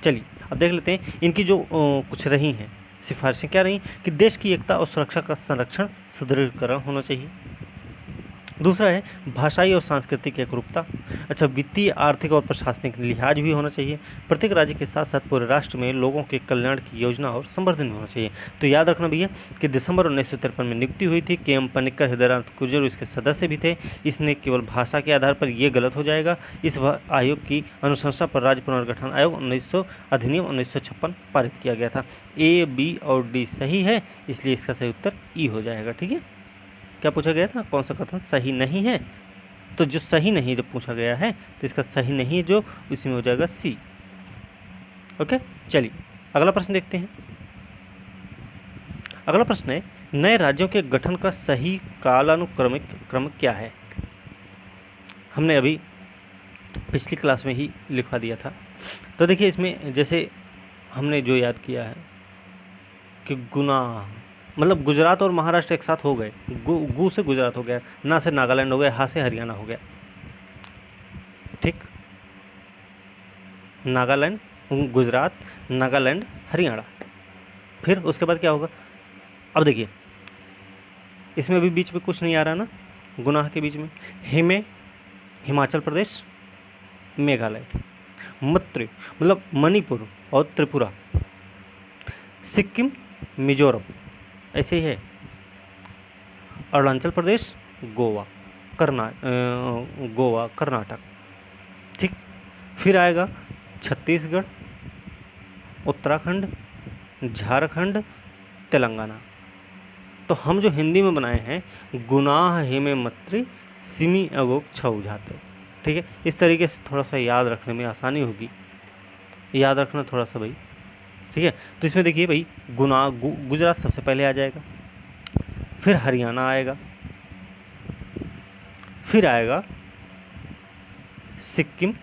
चलिए अब देख लेते हैं इनकी जो कुछ रही हैं सिफारिशें क्या रही कि देश की एकता और सुरक्षा का संरक्षण सुदृढ़ीकरण होना चाहिए, दूसरा है भाषाई और सांस्कृतिक एकरूपता। अच्छा, वित्तीय, आर्थिक और प्रशासनिक लिहाज भी होना चाहिए। प्रत्येक राज्य के साथ साथ पूरे राष्ट्र में लोगों के कल्याण की योजना और संवर्धन भी होना चाहिए। तो याद रखना भैया कि दिसंबर 1953 में नियुक्ति हुई थी। के एम पनिक्कर, हृदयनाथ गुर्जर इसके सदस्य भी थे। इसने केवल भाषा के आधार पर ये गलत हो जाएगा। इस आयोग की अनुशंसा पर राज्य पुनर्गठन आयोग अधिनियम 1956 पारित किया गया था। ए, बी और डी सही है, इसलिए इसका सही उत्तर ई हो जाएगा। ठीक है, क्या पूछा गया था, कौन सा कथन सही नहीं है? तो जो सही नहीं जब पूछा गया है तो इसका सही नहीं है जो, इसमें हो जाएगा सी। ओके, चलिए अगला प्रश्न देखते हैं। अगला प्रश्न है, नए राज्यों के गठन का सही कालानुक्रमिक क्रम क्या है? हमने अभी पिछली क्लास में ही लिखवा दिया था। तो देखिए इसमें जैसे हमने जो याद किया है कि गुना मतलब गुजरात और महाराष्ट्र एक साथ हो गए, गु से गुजरात हो गया, ना से नागालैंड हो गया, हा से हरियाणा हो गया। ठीक, नागालैंड, गुजरात, नागालैंड, हरियाणा। फिर उसके बाद क्या होगा? अब देखिए इसमें भी बीच में कुछ नहीं आ रहा ना, गुनाह के बीच में हिमाचल प्रदेश, मेघालय, मत्रि मतलब मणिपुर और त्रिपुरा, सिक्किम, मिजोरम, ऐसे ही है, अरुणाचल प्रदेश, गोवा, कर्नाटक। ठीक, फिर आएगा छत्तीसगढ़, उत्तराखंड, झारखंड, तेलंगाना। तो हम जो हिंदी में बनाए हैं, गुनाह हिमे मत्री सिमी अगोक छऊ जाते। ठीक है, इस तरीके से थोड़ा सा याद रखने में आसानी होगी, याद रखना थोड़ा सा भाई। ठीक है, तो इसमें देखिए भाई गुजरात सबसे पहले आ जाएगा, फिर हरियाणा आएगा, फिर आएगा सिक्किम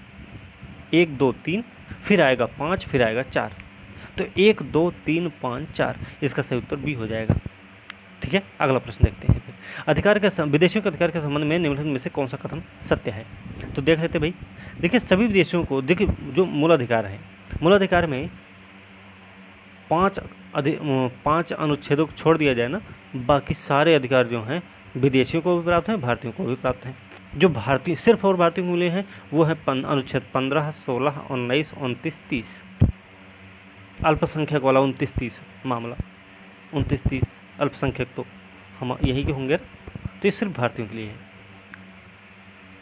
1 2 3, फिर आएगा 5, फिर आएगा 4। तो 1 2 3 5 4 इसका सही उत्तर बी हो जाएगा। ठीक है, अगला प्रश्न देखते हैं। फिर विदेशियों के अधिकार के संबंध में निम्नलिखित में से कौन सा कथन सत्य है? तो देख लेते भाई। देखिए सभी विदेशियों को, देखिए जो मूलाधिकार है, मूलाधिकार में 5 अनुच्छेदों को छोड़ दिया जाए ना, बाकी सारे अधिकार जो हैं विदेशियों को भी प्राप्त हैं, भारतीयों को भी प्राप्त हैं। जो भारतीय सिर्फ और भारतीयों को मिले हैं वो है अनुच्छेद 15, 16, 19, 29, 30। अल्पसंख्यक वाला 29, 30 मामला, 29, 30 अल्पसंख्यक तो हम यही के होंगे, तो ये सिर्फ भारतीयों के लिए है।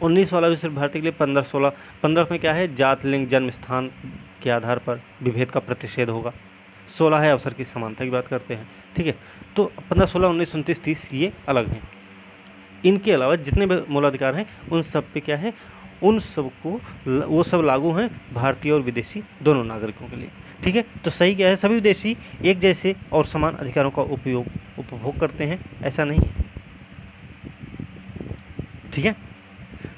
19 वाला भी सिर्फ भारतीय के लिए। 15, 16, 15 में क्या है, जात, लिंग, जन्म स्थान के आधार पर विभेद का प्रतिषेध होगा। 16 है अवसर की समानता की बात करते हैं। ठीक है, तो 15, 16, 19, 29, 30 ये अलग हैं। इनके अलावा जितने भी मूलाधिकार हैं उन सब पे क्या है, उन सबको वो सब लागू हैं भारतीय और विदेशी दोनों नागरिकों के लिए। ठीक है, तो सही क्या है, सभी विदेशी एक जैसे और समान अधिकारों का उपभोग करते हैं, ऐसा नहीं है। ठीक है,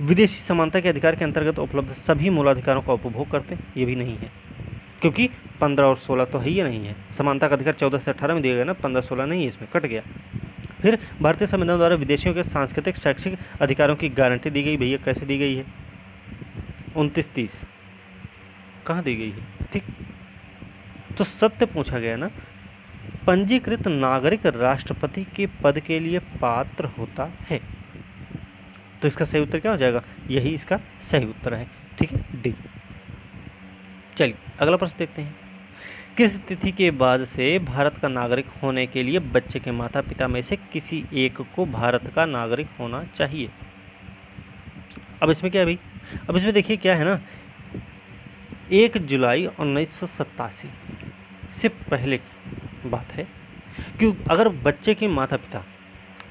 विदेशी समानता के अधिकार के अंतर्गत उपलब्ध सभी मूलाधिकारों का उपभोग करते हैं, ये भी नहीं है, क्योंकि 15 और 16 तो है ही नहीं है। समानता का अधिकार 14 से 18 में दिया गया ना, 15, 16 नहीं है, इसमें कट गया। फिर भारतीय संविधान द्वारा विदेशियों के सांस्कृतिक शैक्षिक अधिकारों की गारंटी दी गई। भैया कैसे दी गई है? 29, 30 कहाँ दी गई है? ठीक, तो सत्य पूछा गया ना, पंजीकृत नागरिक राष्ट्रपति के पद के लिए पात्र होता है। तो इसका सही उत्तर क्या हो जाएगा? यही इसका सही उत्तर है। ठीक है, डी। चलिए अगला प्रश्न देखते हैं। किस तिथि के बाद से भारत का नागरिक होने के लिए बच्चे के माता पिता में से किसी एक को भारत का नागरिक होना चाहिए? अब इसमें क्या है भाई, अब इसमें देखिए क्या है ना, 1 जुलाई 1987 से पहले की बात है कि अगर बच्चे के माता पिता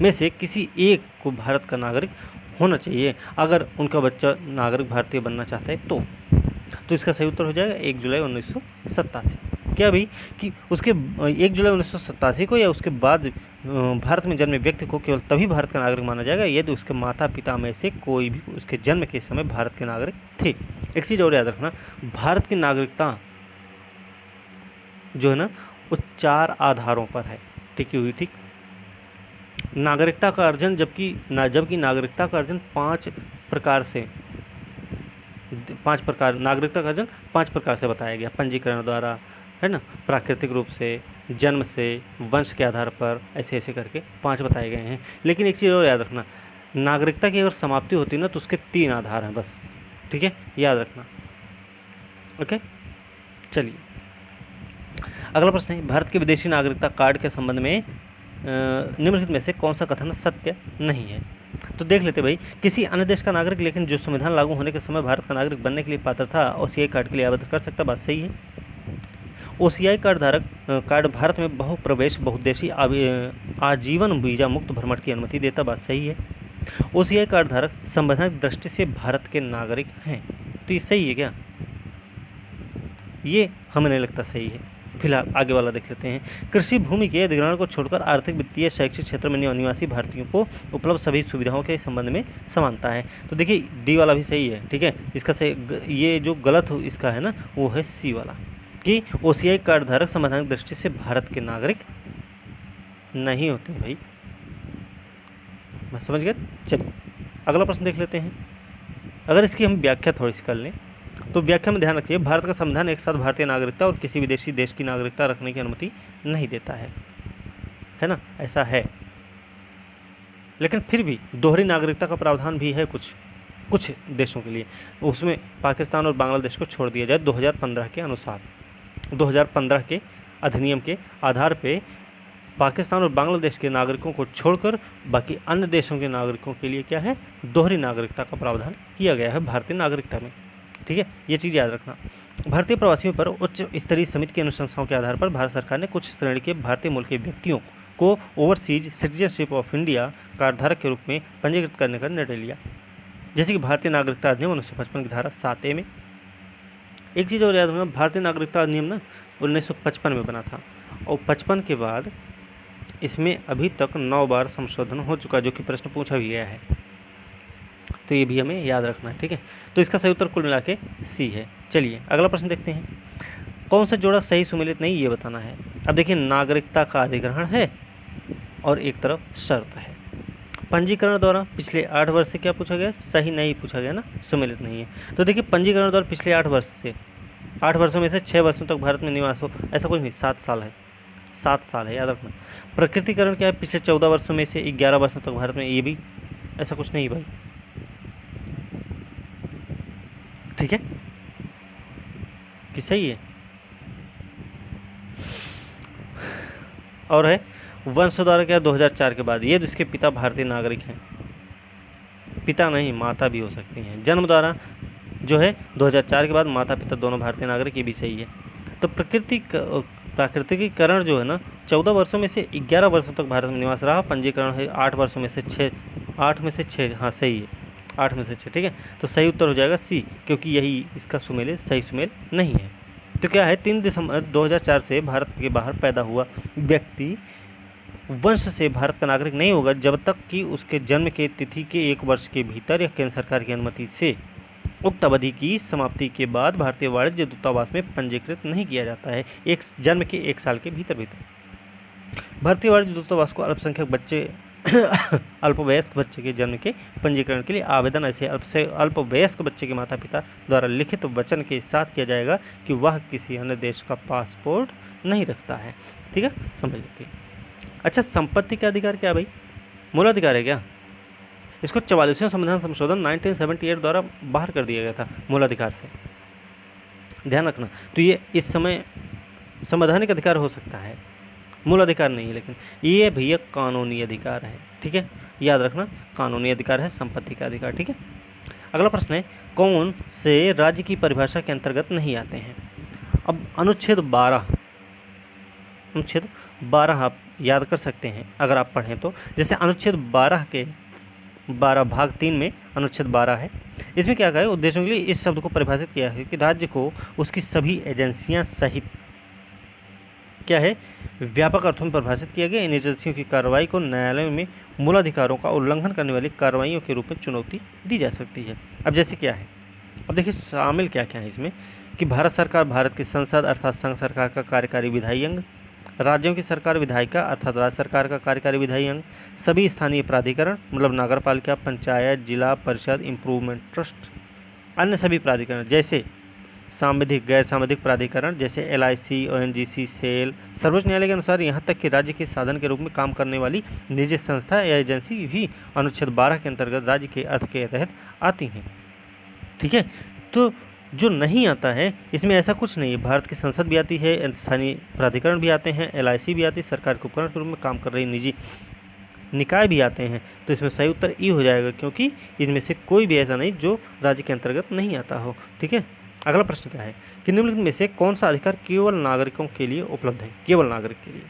में से किसी एक को भारत का नागरिक होना चाहिए, अगर उनका बच्चा नागरिक भारतीय बनना चाहता है तो इसका सही उत्तर हो जाएगा 1 जुलाई 1987। क्या भाई कि उसके 1 जुलाई 1987 को या उसके बाद भारत में जन्मे व्यक्ति को केवल तभी भारत का नागरिक माना जाएगा यदि उसके माता पिता में से कोई भी उसके जन्म के समय भारत के नागरिक थे। एक चीज़ और याद रखना, भारत की नागरिकता जो है ना वो 4 आधारों पर है टिकी हुई। ठीक, नागरिकता का अर्जन, जबकि नागरिकता का अर्जन 5 प्रकार नागरिकता का अर्जन 5 प्रकार से बताया गया। पंजीकरण द्वारा, है ना, प्राकृतिक रूप से, जन्म से, वंश के आधार पर, ऐसे ऐसे करके 5 बताए गए हैं। लेकिन एक चीज़ और याद रखना, नागरिकता की अगर समाप्ति होती है ना तो उसके 3 आधार हैं बस, ठीक है, याद रखना। ओके, चलिए अगला प्रश्न है, भारत के विदेशी नागरिकता कार्ड के संबंध में निम्नलिखित में से कौन सा कथन सत्य नहीं है। तो देख लेते भाई, किसी अन्य देश का नागरिक लेकिन जो संविधान लागू होने के समय भारत का नागरिक बनने के लिए पात्र था ओसीआई कार्ड के लिए आवेदन कर सकता, बात सही है। ओसीआई कार्ड धारक कार्ड भारत में बहुप्रवेश बहुउद्देशीय आजीवन वीजा मुक्त भ्रमण की अनुमति देता, बात सही है। ओसीआई कार्ड धारक संवैधानिक दृष्टि से भारत के नागरिक हैं, तो ये सही है क्या? ये हमें नहीं लगता सही है। फिलहाल आगे वाला देख लेते हैं, कृषि भूमि के अधिग्रहण को छोड़कर आर्थिक वित्तीय शैक्षिक क्षेत्र में निवासी भारतीयों को उपलब्ध सभी सुविधाओं के संबंध में समानता है। तो देखिए डी वाला भी सही है, ठीक है। इसका सही, ये जो गलत इसका है ना वो है सी वाला, कि ओसीआई कार्ड धारक संवैधानिक दृष्टि से भारत के नागरिक नहीं होते भाई, समझ गए। चलिए अगला प्रश्न देख लेते हैं। अगर इसकी हम व्याख्या थोड़ी सी कर लें तो व्याख्या में ध्यान रखिए, भारत का संविधान एक साथ भारतीय नागरिकता और किसी विदेशी देश की नागरिकता रखने की अनुमति नहीं देता है ना, ऐसा है। लेकिन फिर भी दोहरी नागरिकता का प्रावधान भी है कुछ देशों के लिए, उसमें पाकिस्तान और बांग्लादेश को छोड़ दिया जाए 2015 के अनुसार। 2015 के अधिनियम के आधार पे पाकिस्तान और बांग्लादेश के नागरिकों को छोड़कर बाकी अन्य देशों के नागरिकों के लिए क्या है, दोहरी नागरिकता का प्रावधान किया गया है भारतीय नागरिकता में, ठीक है। ये चीज़ याद रखना। भारतीय प्रवासियों पर उच्च स्तरीय समिति की अनुशंसाओं के आधार पर भारत सरकार ने कुछ श्रेणी के भारतीय मूल के व्यक्तियों को ओवरसीज सिटीजनशिप ऑफ इंडिया कार्डधारक के रूप में पंजीकृत करने का निर्णय लिया, जैसे कि भारतीय नागरिकता अधिनियम 1955 की धारा 7A में। एक चीज़ और याद रखना, भारतीय नागरिकता अधिनियम ना 1955 में बना था और 55 के बाद इसमें अभी तक 9 बार संशोधन हो चुका, जो कि प्रश्न पूछा भी गया है, तो ये भी हमें याद रखना है, ठीक है। तो इसका सही उत्तर कुल मिला के सी है। चलिए अगला प्रश्न देखते हैं, कौन सा जोड़ा सही सुमेलित नहीं ये बताना है। अब देखिए नागरिकता का अधिग्रहण है और एक तरफ शर्त है, पंजीकरण द्वारा पिछले 8 वर्ष से क्या पूछा गया, सही नहीं पूछा गया ना, सुमेलित नहीं है। तो देखिए पंजीकरण द्वारा पिछले 8 वर्ष से 8 वर्षों में से 6 वर्षों तक भारत में निवास हो, ऐसा कुछ नहीं, 7 साल है, 7 साल है, याद रखना। प्रकृतिकरण क्या है, पिछले 14 वर्षों में से 11 वर्षों तक भारत में, ये भी ऐसा कुछ नहीं भाई, ठीक है कि सही है। और है वंश द्वारा क्या, 2004 के बाद, ये जिसके पिता भारतीय नागरिक हैं, पिता नहीं माता भी हो सकती हैं। जन्म द्वारा जो है 2004 के बाद माता पिता दोनों भारतीय नागरिक, ये भी सही है। तो प्राकृतिकीकरण जो है ना 14 वर्षों में से 11 वर्षों तक भारत में निवास रहा, पंजीकरण है 8 वर्षों में से 6, 8 में से 6, हाँ सही है, 8 में से 6, ठीक है। तो सही उत्तर हो जाएगा सी, क्योंकि यही इसका सुमेल सही सुमेल नहीं है। तो क्या है, 3 दिसंबर 2004 से भारत के बाहर पैदा हुआ व्यक्ति वंश से भारत का नागरिक नहीं होगा जब तक कि उसके जन्म के तिथि के 1 वर्ष के भीतर या केंद्र सरकार की अनुमति से उक्त अवधि की समाप्ति के बाद भारतीय वाणिज्य दूतावास में पंजीकृत नहीं किया जाता है, एक जन्म के 1 साल के भीतर। भारतीय वाणिज्य दूतावास को अल्पसंख्यक बच्चे अल्पवयस्क बच्चे के जन्म के पंजीकरण के लिए आवेदन ऐसे अल्पवयस्क बच्चे के माता पिता द्वारा लिखित वचन के साथ किया जाएगा कि वह किसी अन्य देश का पासपोर्ट नहीं रखता है, ठीक है, समझ लीजिए। अच्छा, संपत्ति का अधिकार क्या भाई, मूलाधिकार है क्या? इसको 44वें संविधान संशोधन 1978 द्वारा बाहर कर दिया गया था मूलाधिकार से, ध्यान रखना। तो ये इस समय संवैधानिक अधिकार हो सकता है, मूलाधिकार नहीं है, लेकिन ये भैया कानूनी अधिकार है, ठीक है, याद रखना, कानूनी अधिकार है संपत्ति का अधिकार, ठीक है। अगला प्रश्न है, कौन से राज्य की परिभाषा के अंतर्गत नहीं आते हैं। अब अनुच्छेद 12 आप याद कर सकते हैं अगर आप पढ़ें तो, जैसे अनुच्छेद 12 के 12 भाग 3 में अनुच्छेद 12 है, इसमें क्या कहा है, उद्देश्यों के लिए इस शब्द को परिभाषित किया है कि राज्य को उसकी सभी एजेंसियां सहित क्या है, व्यापक अर्थों में परिभाषित किया गया। इन एजेंसियों की कार्रवाई को न्यायालय में मूलाधिकारों का उल्लंघन करने वाली कार्रवाइयों के रूप में चुनौती दी जा सकती है। अब जैसे क्या है, अब देखिए शामिल क्या क्या है इसमें, कि भारत सरकार भारत की संसद अर्थात संघ सरकार का कार्यकारी विधायी अंग, राज्यों की सरकार विधायिका अर्थात राज्य सरकार का कार्यकारी विधायी अंग, सभी स्थानीय प्राधिकरण मतलब नगर पालिका, पंचायत, जिला परिषद, इम्प्रूवमेंट ट्रस्ट, अन्य सभी प्राधिकरण जैसे सांविधिक गैर सांविधिक प्राधिकरण जैसे LIC, ONGC, सेल। सर्वोच्च न्यायालय के अनुसार यहाँ तक कि राज्य के साधन के रूप में काम करने वाली निजी संस्था या एजेंसी भी अनुच्छेद 12 के अंतर्गत राज्य के अर्थ के तहत आती हैं। ठीक है, तो जो नहीं आता है इसमें ऐसा कुछ नहीं है। भारत की संसद भी आती है, स्थानीय प्राधिकरण भी आते हैं, LIC भी आती है, सरकार के उपकरण के रूप में काम कर रही निजी निकाय भी आते हैं। तो इसमें सही उत्तर ई हो जाएगा, क्योंकि इनमें से कोई भी ऐसा नहीं जो राज्य के अंतर्गत नहीं आता हो। ठीक है, अगला प्रश्न क्या है कि निम्नलिखित में से कौन सा अधिकार केवल नागरिकों के लिए उपलब्ध है? केवल नागरिक के लिए।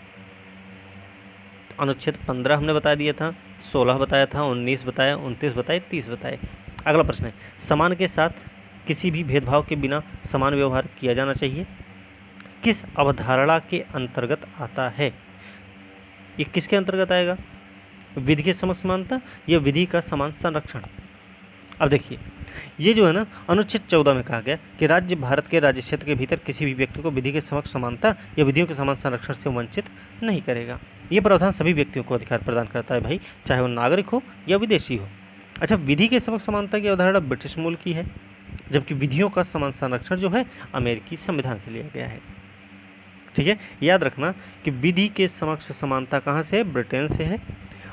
अनुच्छेद 15 हमने बता दिया था, 16 बताया था, 19 बताया, 29 बताए, 30 बताए। अगला प्रश्न है समान के साथ किसी भी भेदभाव के बिना समान व्यवहार किया जाना चाहिए किस अवधारणा के अंतर्गत आता है? ये किसके अंतर्गत आएगा? विधि के समक्ष समानता या विधि का समान संरक्षण? अब देखिए, ये जो है ना अनुच्छेद 14 में कहा गया कि राज्य भारत के राज्य क्षेत्र के भीतर किसी भी व्यक्ति को विधि के समक्ष समानता या विधियों के समान संरक्षण से वंचित नहीं करेगा। ये प्रावधान सभी व्यक्तियों को अधिकार प्रदान करता है भाई, चाहे वो नागरिक हो या विदेशी हो। अच्छा, विधि के समक्ष समानता की अवधारणा ब्रिटिश मूल की है, जबकि विधियों का समान संरक्षण जो है अमेरिकी संविधान से लिया गया है। ठीक है, याद रखना कि विधि के समक्ष समानता कहाँ से है? ब्रिटेन से है,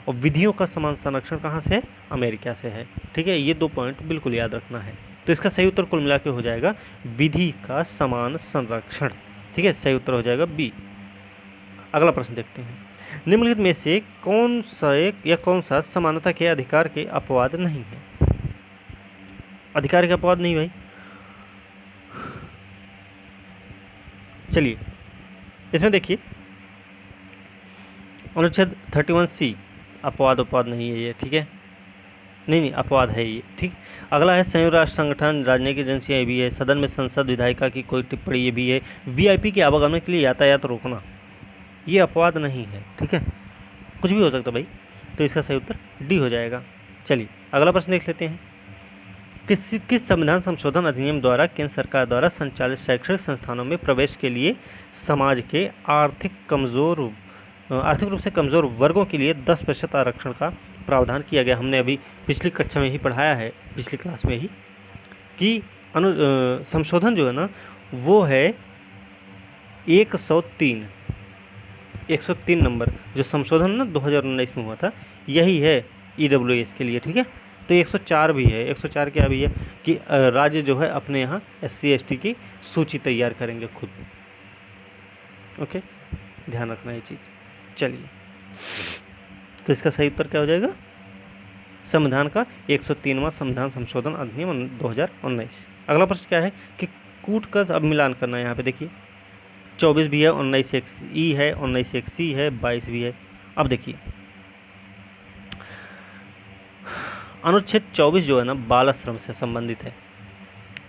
और विधियों का समान संरक्षण कहाँ से है? अमेरिका से है। ठीक है, ये 2 पॉइंट बिल्कुल याद रखना है। तो इसका सही उत्तर कुल मिला के हो जाएगा विधि का समान संरक्षण। ठीक है, सही उत्तर हो जाएगा बी। अगला प्रश्न देखते हैं, निम्नलिखित में से कौन सा समानता के अधिकार के अपवाद नहीं है? अधिकार के अपवाद नहीं भाई, चलिए इसमें देखिए अनुच्छेद 31C अपवाद नहीं है ये। ठीक है, नहीं अपवाद है ये। ठीक, अगला है संयुक्त राष्ट्र संगठन, राजनयिक एजेंसियाँ भी है, सदन में संसद विधायिका की कोई टिप्पणी ये भी है, VIP के आवागमन के लिए यातायात रोकना, ये अपवाद नहीं है। ठीक है, कुछ भी हो सकता भाई, तो इसका सही उत्तर डी हो जाएगा। चलिए अगला प्रश्न देख लेते हैं, किस संविधान संशोधन अधिनियम द्वारा केंद्र सरकार द्वारा संचालित शैक्षणिक संस्थानों में प्रवेश के लिए समाज के आर्थिक रूप से कमज़ोर वर्गों के लिए 10% आरक्षण का प्रावधान किया गया? हमने अभी पिछली कक्षा में ही पढ़ाया है, पिछली क्लास में ही, कि संशोधन जो है ना वो है 103 नंबर, जो संशोधन ना 2019 में हुआ था, यही है EWS के लिए। ठीक है, तो 104 भी है। 104 क्या भी है कि राज्य जो है अपने यहाँ SC ST की सूची तैयार करेंगे खुद। ओके, ध्यान रखना ये चीज़। चलिए, तो इसका सही उत्तर क्या हो जाएगा? संविधान का 103वां संविधान संशोधन अधिनियम 2019। अगला प्रश्न क्या है कि कूट का अब मिलान करना है। यहाँ पे देखिए 24 भी है, 19(1)E है, 19(1)C है, 22 भी है। अब देखिए अनुच्छेद 24 जो है ना बाल श्रम से संबंधित है।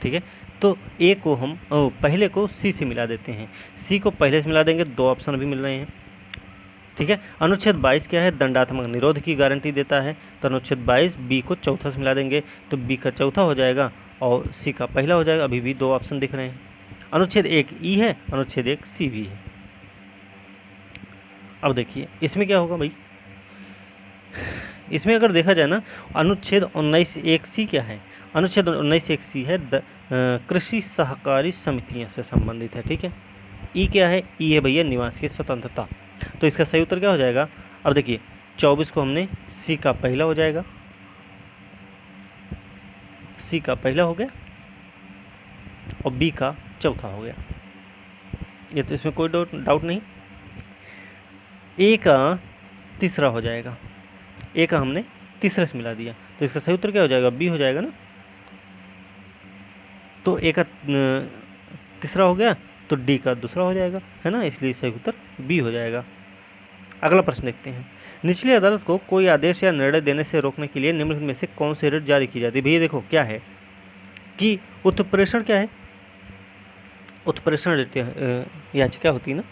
ठीक है, तो ए को हम पहले को सी से मिला देते हैं, सी को पहले से मिला देंगे, 2 ऑप्शन भी मिल रहे हैं। ठीक है, अनुच्छेद 22 क्या है? दंडात्मक निरोध की गारंटी देता है, तो अनुच्छेद 22 बी को चौथा से मिला देंगे, तो बी का चौथा हो जाएगा और सी का पहला हो जाएगा। अभी भी 2 ऑप्शन दिख रहे हैं। अनुच्छेद 1 ई है, अनुच्छेद 1 सी भी है। अब देखिए इसमें क्या होगा भाई, इसमें अगर देखा जाए ना अनुच्छेद 19(1)(c) क्या है? अनुच्छेद 19(1)(c) है कृषि सहकारी समितियों से संबंधित है। ठीक है, ई क्या है? ई है भैया निवास की स्वतंत्रता। तो इसका सही उत्तर क्या हो जाएगा? अब देखिए 24 को हमने सी का पहला हो जाएगा, सी का पहला हो गया और बी का चौथा हो गया। ये तो इसमें कोई डाउट नहीं। ए का तीसरा हो जाएगा, ए का हमने तीसरे से मिला दिया, तो इसका सही उत्तर क्या हो जाएगा? बी हो जाएगा ना। तो ए का तीसरा हो गया तो डी का दूसरा हो जाएगा, है ना, इसलिए सही उत्तर बी हो जाएगा। अगला प्रश्न देखते हैं, निचली अदालत को कोई आदेश या निर्णय देने से रोकने के लिए निम्नलिखित में से कौन सी रिट जारी की जाती है? भैया देखो क्या है कि उत्प्रेषण क्या है? उत्प्रेषण रिट याचिका होती है ना।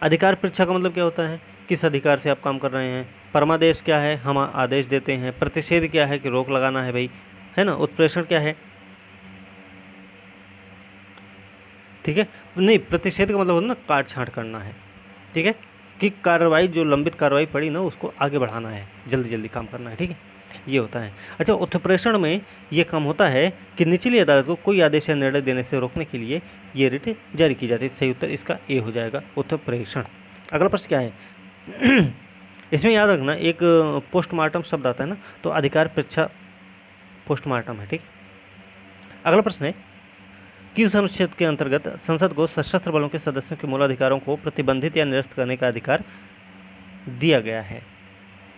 अधिकार परीक्षा का मतलब क्या होता है? किस अधिकार से आप काम कर रहे हैं। परमादेश क्या है? हम आदेश देते हैं। प्रतिषेध क्या है? कि रोक लगाना है भाई, है ना। उत्प्रेषण क्या है? ठीक है, नहीं, प्रतिषेध का मतलब होता है ना काट छांट करना है। ठीक है, कि कार्रवाई जो लंबित कार्रवाई पड़ी ना उसको आगे बढ़ाना है, जल्दी जल्दी काम करना है। ठीक है, ये होता है। अच्छा, उत्प्रेषण में ये काम होता है कि निचली अदालत को कोई आदेश या निर्णय देने से रोकने के लिए ये रिट जारी की जाती है। सही उत्तर इसका ए हो जाएगा, उत्प्रेषण। अगला प्रश्न क्या है इसमें याद रखना एक पोस्टमार्टम शब्द आता है ना, तो अधिकार परीक्षा पोस्टमार्टम है, ठीक। अगला प्रश्न है कि उस अनुच्छेद के अंतर्गत संसद को सशस्त्र बलों के सदस्यों के मूलाधिकारों को प्रतिबंधित या निरस्त करने का अधिकार दिया गया है।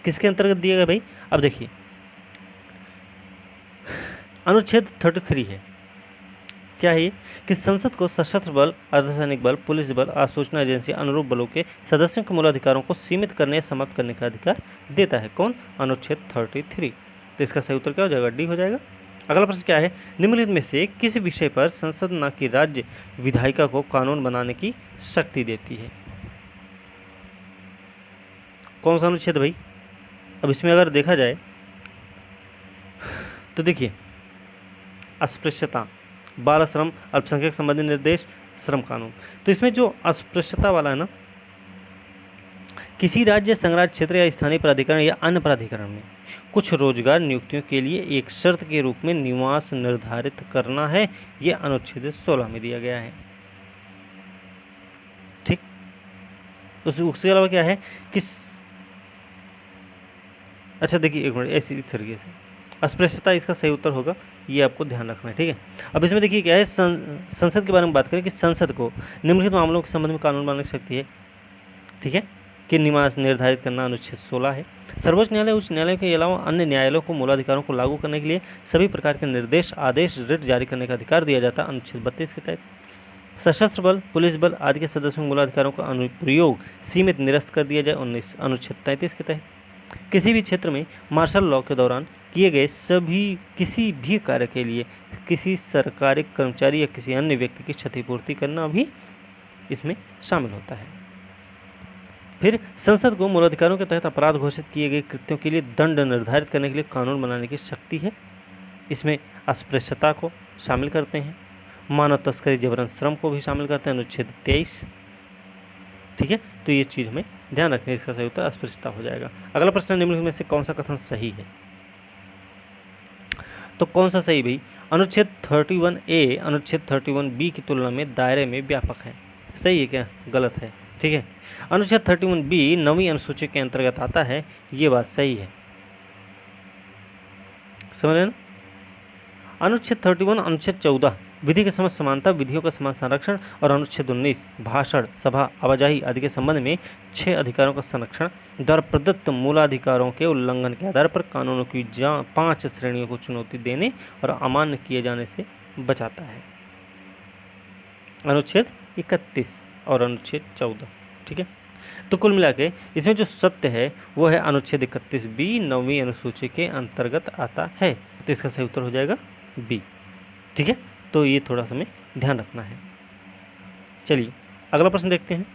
किसके अंतर्गत दिया गया भाई? अब देखिए अनुच्छेद 33 है, क्या है ये कि संसद को सशस्त्र बल, अर्धसैनिक बल, पुलिस बल, आसूचना एजेंसी, अनुरूप बलों के सदस्यों के मूलाधिकारों को सीमित करने या समाप्त करने का अधिकार देता है। कौन? अनुच्छेद 33। तो इसका सही उत्तर क्या हो जाएगा? डी हो जाएगा। अगला प्रश्न क्या है निम्नलिखित में से किस विषय पर संसद न कि राज्य विधायिका को कानून बनाने की शक्ति देती है? कौन सा अनुच्छेद भाई? अब इसमें अगर देखा जाए तो देखिए अस्पृश्यता, बाल श्रम, अल्पसंख्यक संबंधी निर्देश, श्रम कानून। तो इसमें जो अस्पृश्यता वाला है ना, किसी राज्य, संघराज्य क्षेत्र या स्थानीय प्राधिकरण या अन्य प्राधिकरण में कुछ रोजगार नियुक्तियों के लिए एक शर्त के रूप में निवास निर्धारित करना है, यह अनुच्छेद 16 में दिया गया है, ठीक। उसके अलावा क्या है कि अच्छा देखिए एक मिनट, ऐसी इस तरीके से अस्पृश्यता इसका सही उत्तर होगा, ये आपको ध्यान रखना है, ठीक है। अब इसमें देखिए क्या है संसद के बारे में बात करें कि संसद को निम्नलिखित मामलों के संबंध में कानून बनाने की शक्ति है, ठीक है, कि निवास निर्धारित करना अनुच्छेद 16 है। सर्वोच्च न्यायालय, उच्च न्यायालय के अलावा अन्य न्यायालयों को मूलाधिकारों को लागू करने के लिए सभी प्रकार के निर्देश, आदेश, रिट जारी करने का अधिकार दिया जाता है अनुच्छेद 32 के तहत। सशस्त्र बल, पुलिस बल आदि के सदस्यों मूलाधिकारों का अनुप्रयोग सीमित, निरस्त कर दिया जाए अनुच्छेद 33 के तहत। किसी भी क्षेत्र में मार्शल लॉ के दौरान किए गए किसी भी कार्य के लिए किसी सरकारी कर्मचारी या किसी अन्य व्यक्ति की क्षतिपूर्ति करना भी इसमें शामिल होता है। फिर संसद को मूलाधिकारों के तहत अपराध घोषित किए गए कृत्यों के लिए दंड निर्धारित करने के लिए कानून बनाने की शक्ति है। इसमें अस्पृश्यता को शामिल करते हैं, मानव तस्करी, जबरन श्रम को भी शामिल करते हैं अनुच्छेद 23, ठीक है। तो ये चीज़ हमें ध्यान रखना है, इसका सही उत्तर अस्पृश्यता हो जाएगा। अगला प्रश्न निम्नलिखित में से कौन सा कथन सही है? तो कौन सा सही भाई? अनुच्छेद 31A अनुच्छेद 31B की तुलना में दायरे में व्यापक है। सही है क्या? गलत है, ठीक है। अनुच्छेद 31B 9वीं अनुसूची के अंतर्गत आता है, ये बात सही है, समझ रहे ना। अनुच्छेद 31 अनुच्छेद 14 विधि के समझ समानता, विधियों का समान संरक्षण और अनुच्छेद 19 भाषण, सभा, आवाजाही आदि के संबंध में 6 अधिकारों का संरक्षण द्वारा प्रदत्त मूलाधिकारों के उल्लंघन के आधार पर कानूनों की 5 श्रेणियों को चुनौती देने और अमान्य किए जाने से बचाता है। अनुच्छेद 31 और अनुच्छेद 14, ठीक है। तो कुल मिला के इसमें जो सत्य है वो है अनुच्छेद 31B 9वीं अनुसूची के अंतर्गत आता है। तो इसका सही उत्तर हो जाएगा बी, ठीक है। तो ये थोड़ा सा हमें ध्यान रखना है। चलिए अगला प्रश्न देखते हैं,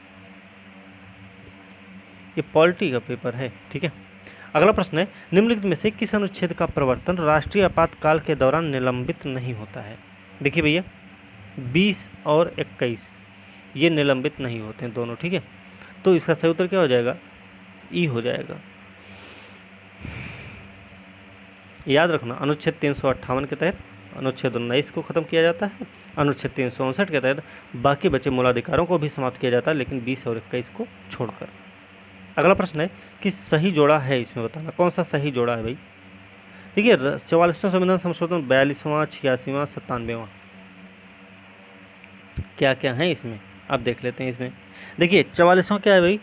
ये पॉलिटी का पेपर है, ठीक है। अगला प्रश्न है निम्नलिखित में से किस अनुच्छेद का प्रवर्तन राष्ट्रीय आपातकाल के दौरान निलंबित नहीं होता है? देखिए भैया 20 और 21 ये निलंबित नहीं होते हैं दोनों, ठीक है। तो इसका सही उत्तर क्या हो जाएगा? ई हो जाएगा। याद रखना अनुच्छेद 358 के तहत अनुच्छेद 19 को खत्म किया जाता है, अनुच्छेद 359 के तहत बाकी बचे मूलाधिकारों को भी समाप्त किया जाता है, लेकिन 20 और 21 को छोड़कर। अगला प्रश्न है कि सही जोड़ा है, इसमें बताना कौन सा सही जोड़ा है भाई। देखिए 44वां संविधान संशोधन, 42वां, 86वां, 97वां, क्या क्या है इसमें अब देख लेते हैं। इसमें देखिए 44वां क्या है भाई?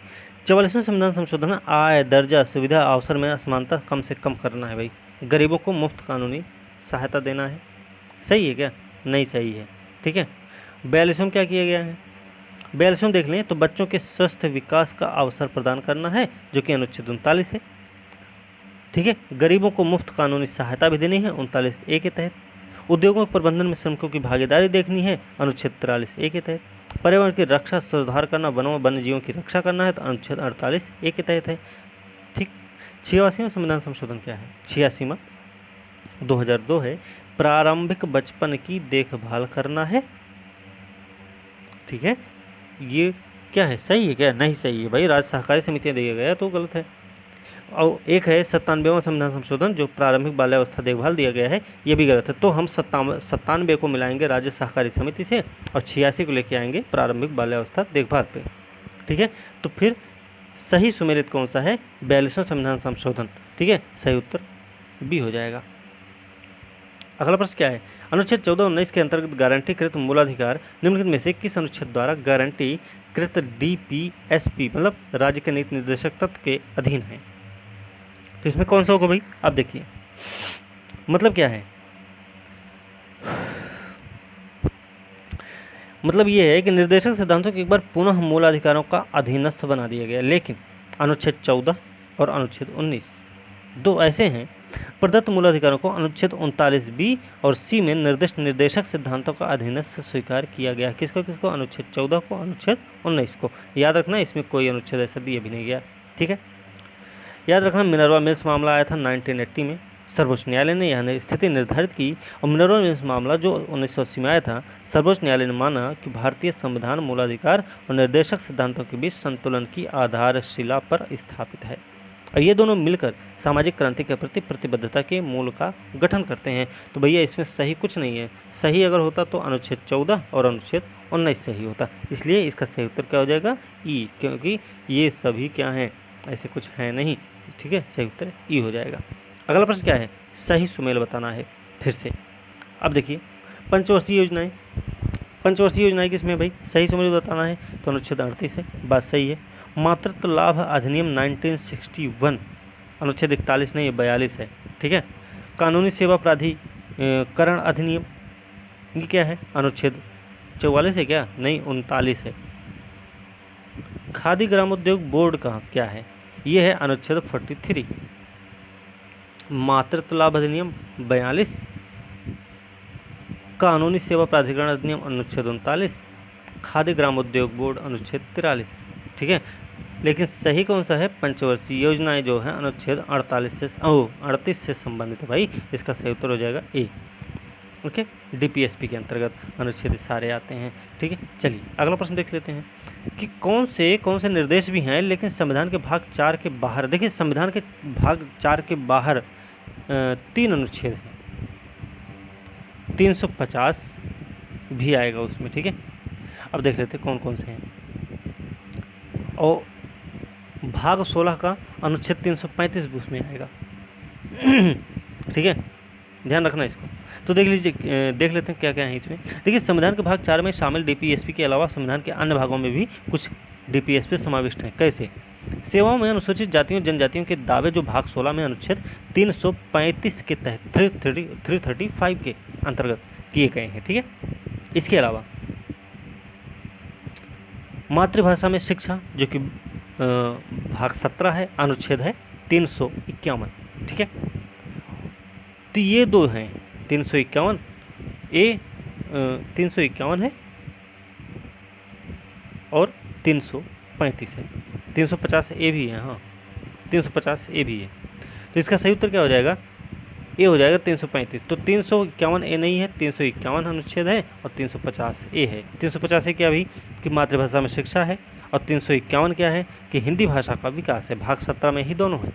44वां संविधान संशोधन है आय, दर्जा, सुविधा, अवसर में असमानता कम से कम करना है भाई, गरीबों को मुफ्त कानूनी सहायता देना है। सही है क्या? नहीं सही है, ठीक है। 42वां क्या किया गया है? 42वां देख लें तो बच्चों के स्वस्थ विकास का अवसर प्रदान करना है, जो कि अनुच्छेद 39 है, ठीक है। गरीबों को मुफ्त कानूनी सहायता भी देनी है 39A के तहत। उद्योगों के प्रबंधन में श्रमिकों की भागीदारी देखनी है अनुच्छेद 43A के तहत। पर्यावरण की रक्षा, सुधार करना, वनों वन्य जीवों की रक्षा करना है तो अनुच्छेद 48A के तहत है, ठीक। 86वां संविधान संशोधन क्या है? 86वां 2002 है, प्रारंभिक बचपन की देखभाल करना है, ठीक है। ये क्या है? सही है क्या? नहीं सही है भाई, राज्य सहकारी समितियां दिया गया तो गलत है। और एक है 97वां संविधान संशोधन जो प्रारंभिक बाल्यावस्था देखभाल दिया गया है, ये भी गलत है। तो हम 97 को मिलाएंगे राज्य सहकारी समिति से और 86 को लेके आएंगे प्रारंभिक बाल्यावस्था देखभाल पे। ठीक है, तो फिर सही सुमेलित कौन सा है? 42वां संविधान संशोधन। ठीक है, सही उत्तर बी हो जाएगा। अगला प्रश्न क्या है? अनुच्छेद 14-19 के अंतर्गत गारंटीकृत मूलाधिकार निम्नलिखित में से किस अनुच्छेद द्वारा गारंटीकृत DPSP मतलब राज्य के नीति निर्देशक तत्व के अधीन है? तो इसमें कौन सा होगा भाई? आप देखिए, मतलब क्या है? मतलब ये है कि निर्देशक सिद्धांतों को एक बार पुनः मूलाधिकारों का अधीनस्थ बना दिया गया, लेकिन अनुच्छेद 14 और अनुच्छेद 19 दो ऐसे हैं। प्रदत्त मूलाधिकारों को अनुच्छेद 39B और C में निर्दिष्ट निर्देशक सिद्धांतों का अधीनस्थ स्वीकार किया गया। किसको किसको? अनुच्छेद 14 को, अनुच्छेद 19 को। याद रखना, इसमें कोई अनुच्छेद ऐसा दिया भी नहीं गया। ठीक है, याद रखना, मिनर्वा मिल्स मामला आया था 1980 में, सर्वोच्च न्यायालय ने यह स्थिति निर्धारित की और मिनर्वा मिल्स मामला जो 1980 में आया था, सर्वोच्च न्यायालय ने माना कि भारतीय संविधान मूलाधिकार और निर्देशक सिद्धांतों के बीच संतुलन की आधारशिला पर स्थापित है और ये दोनों मिलकर सामाजिक क्रांति के प्रति प्रतिबद्धता के मूल का गठन करते हैं। तो भैया इसमें सही कुछ नहीं है। सही अगर होता तो अनुच्छेद 14 और अनुच्छेद 19 सही होता, इसलिए इसका सही उत्तर क्या हो जाएगा? ई, क्योंकि ये सभी क्या हैं? ऐसे कुछ है नहीं। ठीक है, सही उत्तर ई हो जाएगा। अगला प्रश्न क्या है? सही सुमेल बताना है फिर से। अब देखिए, पंचवर्षीय योजनाएं, पंचवर्षीय योजनाएं किसमें भाई? सही सुमेल बताना है तो अनुच्छेद 38 है, बात सही है। मातृत्व लाभ अधिनियम 1961 अनुच्छेद 41 नहीं, 42 है। ठीक है, कानूनी सेवा प्राधिकरण अधिनियम ये क्या है? अनुच्छेद 44 है क्या? नहीं, 39 है। खादी ग्रामोद्योग बोर्ड का क्या है? ये है अनुच्छेद 43। मातृत्व लाभ अधिनियम 42, कानूनी सेवा प्राधिकरण अधिनियम अनुच्छेद 39, खादी ग्रामोद्योग बोर्ड अनुच्छेद 43। ठीक है, लेकिन सही कौन सा है? पंचवर्षीय योजनाएं जो है अनुच्छेद 38 से संबंधित है भाई, इसका सही उत्तर हो जाएगा ए। ओके, DPSP के अंतर्गत अनुच्छेद सारे आते हैं। ठीक है, चलिए अगला प्रश्न देख लेते हैं कि कौन से निर्देश भी हैं लेकिन संविधान के भाग 4 के बाहर। देखिए, संविधान के भाग 4 के बाहर 3 अनुच्छेद हैं, 350 भी आएगा उसमें। ठीक है, अब देख लेते हैं कौन कौन से हैं। और भाग 16 का अनुच्छेद 335 भी उसमें आएगा। ठीक है, ध्यान रखना इसको। तो देख लीजिए, देख लेते हैं क्या क्या है इसमें। देखिए, संविधान के भाग 4 में शामिल DPSP के अलावा संविधान के अन्य भागों में भी कुछ DPSP समाविष्ट हैं। कैसे? सेवाओं में अनुसूचित जातियों जनजातियों के दावे जो भाग 16 में अनुच्छेद 335 के तहत 335 के अंतर्गत किए गए हैं। ठीक है, इसके अलावा मातृभाषा में शिक्षा जो कि भाग 17 है, अनुच्छेद है 351। ठीक है, तो ये दो हैं, 351 ए 351 है और 335 है, 350 ए भी है। हाँ, 350 ए भी है। तो इसका सही उत्तर क्या हो जाएगा? ए हो जाएगा 335। तो 351 ए नहीं है, 351 अनुच्छेद है और 350 ए है। 350 ए क्या भी कि मातृभाषा में शिक्षा है और 351 क्या है कि हिंदी भाषा का विकास है। भाग 17 में ही दोनों है,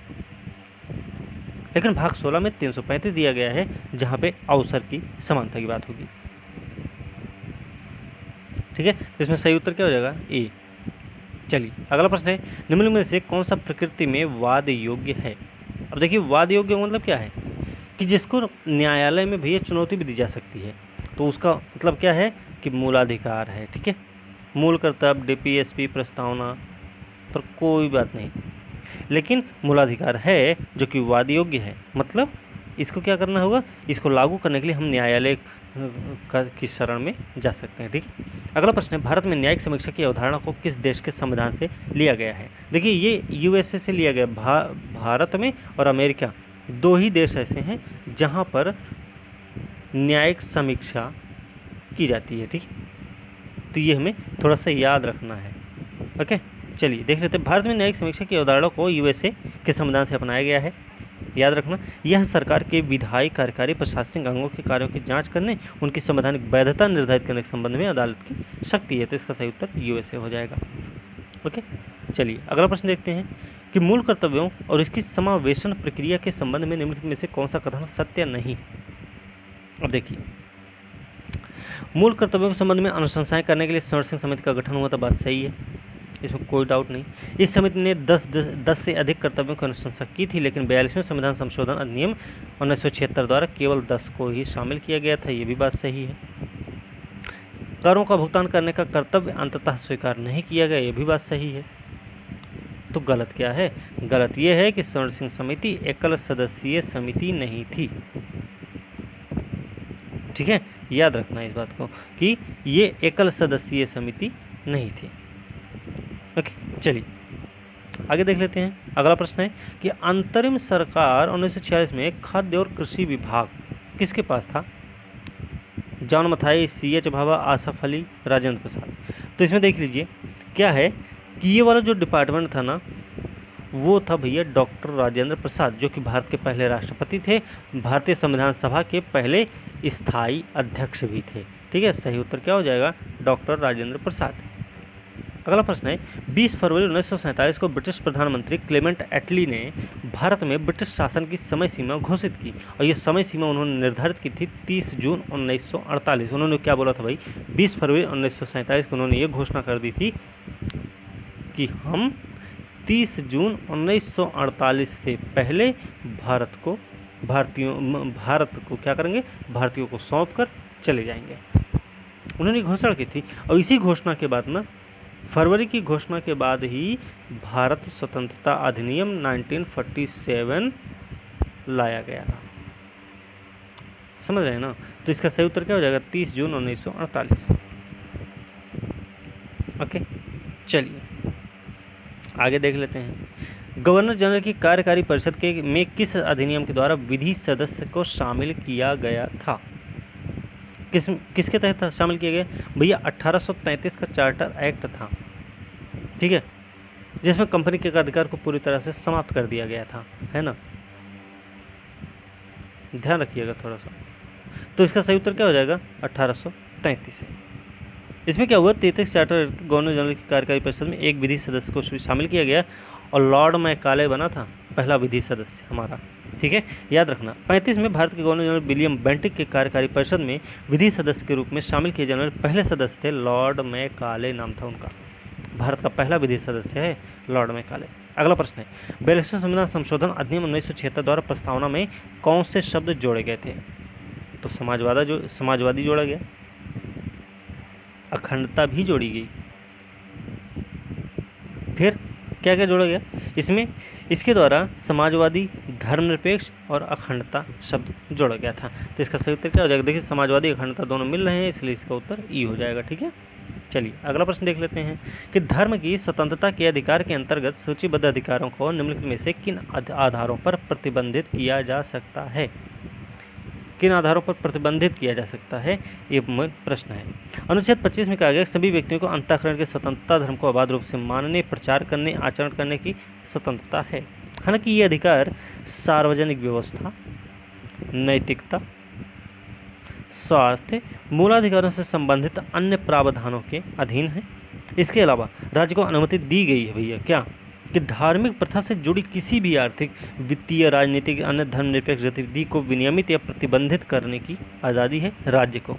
लेकिन भाग 16 में 335 दिया गया है जहाँ पे अवसर की समानता की बात होगी। ठीक है, तो इसमें सही उत्तर क्या हो जाएगा? ए। चलिए अगला प्रश्न है, निम्नलिखित में से कौन सा प्रकृति में वाद योग्य है? अब देखिए, वाद योग्य मतलब क्या है कि जिसको न्यायालय में भैया चुनौती भी दी जा सकती है। तो उसका मतलब क्या है कि मूलाधिकार है। ठीक है, मूल कर्तव्य DPSP प्रस्तावना पर कोई बात नहीं, लेकिन मूलाधिकार है जो कि वाद योग्य है। मतलब इसको क्या करना होगा? इसको लागू करने के लिए हम न्यायालय की शरण में जा सकते हैं। ठीक है, अगला प्रश्न है, भारत में न्यायिक समीक्षा की अवधारणा को किस देश के संविधान से लिया गया है? देखिए, ये USA से लिया गया। भारत में और अमेरिका दो ही देश ऐसे हैं जहाँ पर न्यायिक समीक्षा की जाती है। ठीक, तो ये हमें थोड़ा सा याद रखना है। ओके, चलिए देख लेते हैं। भारत में न्यायिक समीक्षा की अवधारणा को USA के संविधान से अपनाया गया है। याद रखना, यह सरकार के विधायी, कार्यकारी, प्रशासनिक अंगों के कार्यों की जांच करने, उनकी संवैधानिक वैधता निर्धारित करने के संबंध में अदालत की शक्ति है। तो इसका सही उत्तर USA हो जाएगा। ओके, चलिए अगला प्रश्न देखते हैं कि मूल कर्तव्यों और इसकी समावेशन प्रक्रिया के संबंध में निम्नलिखित में से कौन सा कथन सत्य नहीं। अब देखिए, मूल कर्तव्यों के संबंध में अनुशंसाएं करने के लिए संरक्षण समिति का गठन हुआ था, बात सही है, इसमें कोई डाउट नहीं। इस समिति ने 10 से अधिक कर्तव्यों की अनुशंसा की थी, लेकिन 42वें संविधान संशोधन अधिनियम 1976 द्वारा केवल 10 को ही शामिल किया गया था, ये भी बात सही है। करों का भुगतान करने का कर्तव्य अंततः स्वीकार नहीं किया गया, ये भी बात सही है। तो गलत क्या है? गलत ये है कि संरक्षण समिति एकल सदस्यीय समिति नहीं थी। ठीक है, याद रखना इस बात को कि ये एकल सदस्यीय समिति नहीं थी। ओके, चलिए आगे देख लेते हैं। अगला प्रश्न है कि अंतरिम सरकार 1946 में खाद्य और कृषि विभाग किसके पास था? John Mathai, CH Bhabha, Asaf Ali, Rajendra Prasad. तो इसमें देख लीजिए क्या है कि ये वाला जो डिपार्टमेंट था ना, वो था भैया डॉक्टर राजेंद्र प्रसाद, जो कि भारत के पहले राष्ट्रपति थे, भारतीय संविधान सभा के पहले स्थायी अध्यक्ष भी थे। ठीक है, सही उत्तर क्या हो जाएगा? डॉक्टर राजेंद्र प्रसाद। अगला प्रश्न है 20 फरवरी 1947 को ब्रिटिश प्रधानमंत्री क्लेमेंट एटली ने भारत में ब्रिटिश शासन की समय सीमा घोषित की, और ये समय सीमा उन्होंने निर्धारित की थी 30 जून 1948। उन्होंने क्या बोला था भाई? 20 फरवरी 1947 को उन्होंने ये घोषणा कर दी थी कि हम 30 जून 1948 से पहले भारत को क्या करेंगे? भारतीयों को सौंप कर चले जाएंगे। उन्होंने घोषणा की थी, और इसी घोषणा के बाद ना, फरवरी की घोषणा के बाद ही भारत स्वतंत्रता अधिनियम 1947 लाया गया था। समझ रहे हैं ना? तो इसका सही उत्तर क्या हो जाएगा? 30 जून 1948। ओके, चलिए आगे देख लेते हैं। गवर्नर जनरल की कार्यकारी परिषद में किस अधिनियम के द्वारा विधि सदस्य को शामिल किया गया था? किसके तहत शामिल किया गया भैया? 1833 का चार्टर एक्ट था, ठीक है, जिसमें कंपनी के अधिकार को पूरी तरह से समाप्त कर दिया गया था, है ना? ध्यान रखिएगा थोड़ा सा। तो इसका सही उत्तर क्या हो जाएगा? 1833 है। इसमें क्या हुआ? 33 चार्टर गवर्नर जनरल की कार्यकारी परिषद में एक विधि सदस्य को शामिल किया गया, और लॉर्ड मैकाले बना था पहला विधि सदस्य हमारा। ठीक है, याद रखना। 35 में भारत के गवर्नर जनरल विलियम बेंटिक के कार्यकारी परिषद में विधि सदस्य के रूप में शामिल किए जाने वाले पहले सदस्य थे लॉर्ड मैकाले, नाम था उनका। भारत का पहला विधि सदस्य है लॉर्ड मैकाले। अगला प्रश्न है 42वें संविधान संशोधन अधिनियम 1976 द्वारा प्रस्तावना में कौन से शब्द जोड़े गए थे? तो समाजवादी जोड़ा गया, अखंडता भी जोड़ी गई, फिर क्या क्या जोड़ा गया इसमें? इसके द्वारा समाजवादी, धर्मनिरपेक्ष और अखंडता शब्द जोड़ा गया था। तो इसका सही उत्तर क्या हो जाएगा? देखिए, समाजवादी अखंडता दोनों मिल रहे हैं, इसलिए इसका उत्तर ई हो जाएगा। ठीक है, चलिए अगला प्रश्न देख लेते हैं कि धर्म की स्वतंत्रता के अधिकार के अंतर्गत सूचीबद्ध अधिकारों को निम्नलिखित में से किन आधारों पर प्रतिबंधित किया जा सकता है? किन आधारों पर प्रतिबंधित किया जा सकता है, ये प्रश्न है। अनुच्छेद 25 में कहा गया सभी व्यक्तियों को अंतःकरण की स्वतंत्रता, धर्म को अबाध रूप से मानने, प्रचार करने, आचरण करने की स्वतंत्रता है। हालांकि ये अधिकार सार्वजनिक व्यवस्था, नैतिकता, स्वास्थ्य, मूलाधिकारों से संबंधित अन्य प्रावधानों के अधीन है। इसके अलावा राज्य को अनुमति दी गई है भैया क्या? कि धार्मिक प्रथा से जुड़ी किसी भी आर्थिक, वित्तीय, राजनीतिक, अन्य धर्मनिरपेक्ष गतिविधि को विनियमित या प्रतिबंधित करने की आज़ादी है राज्य को।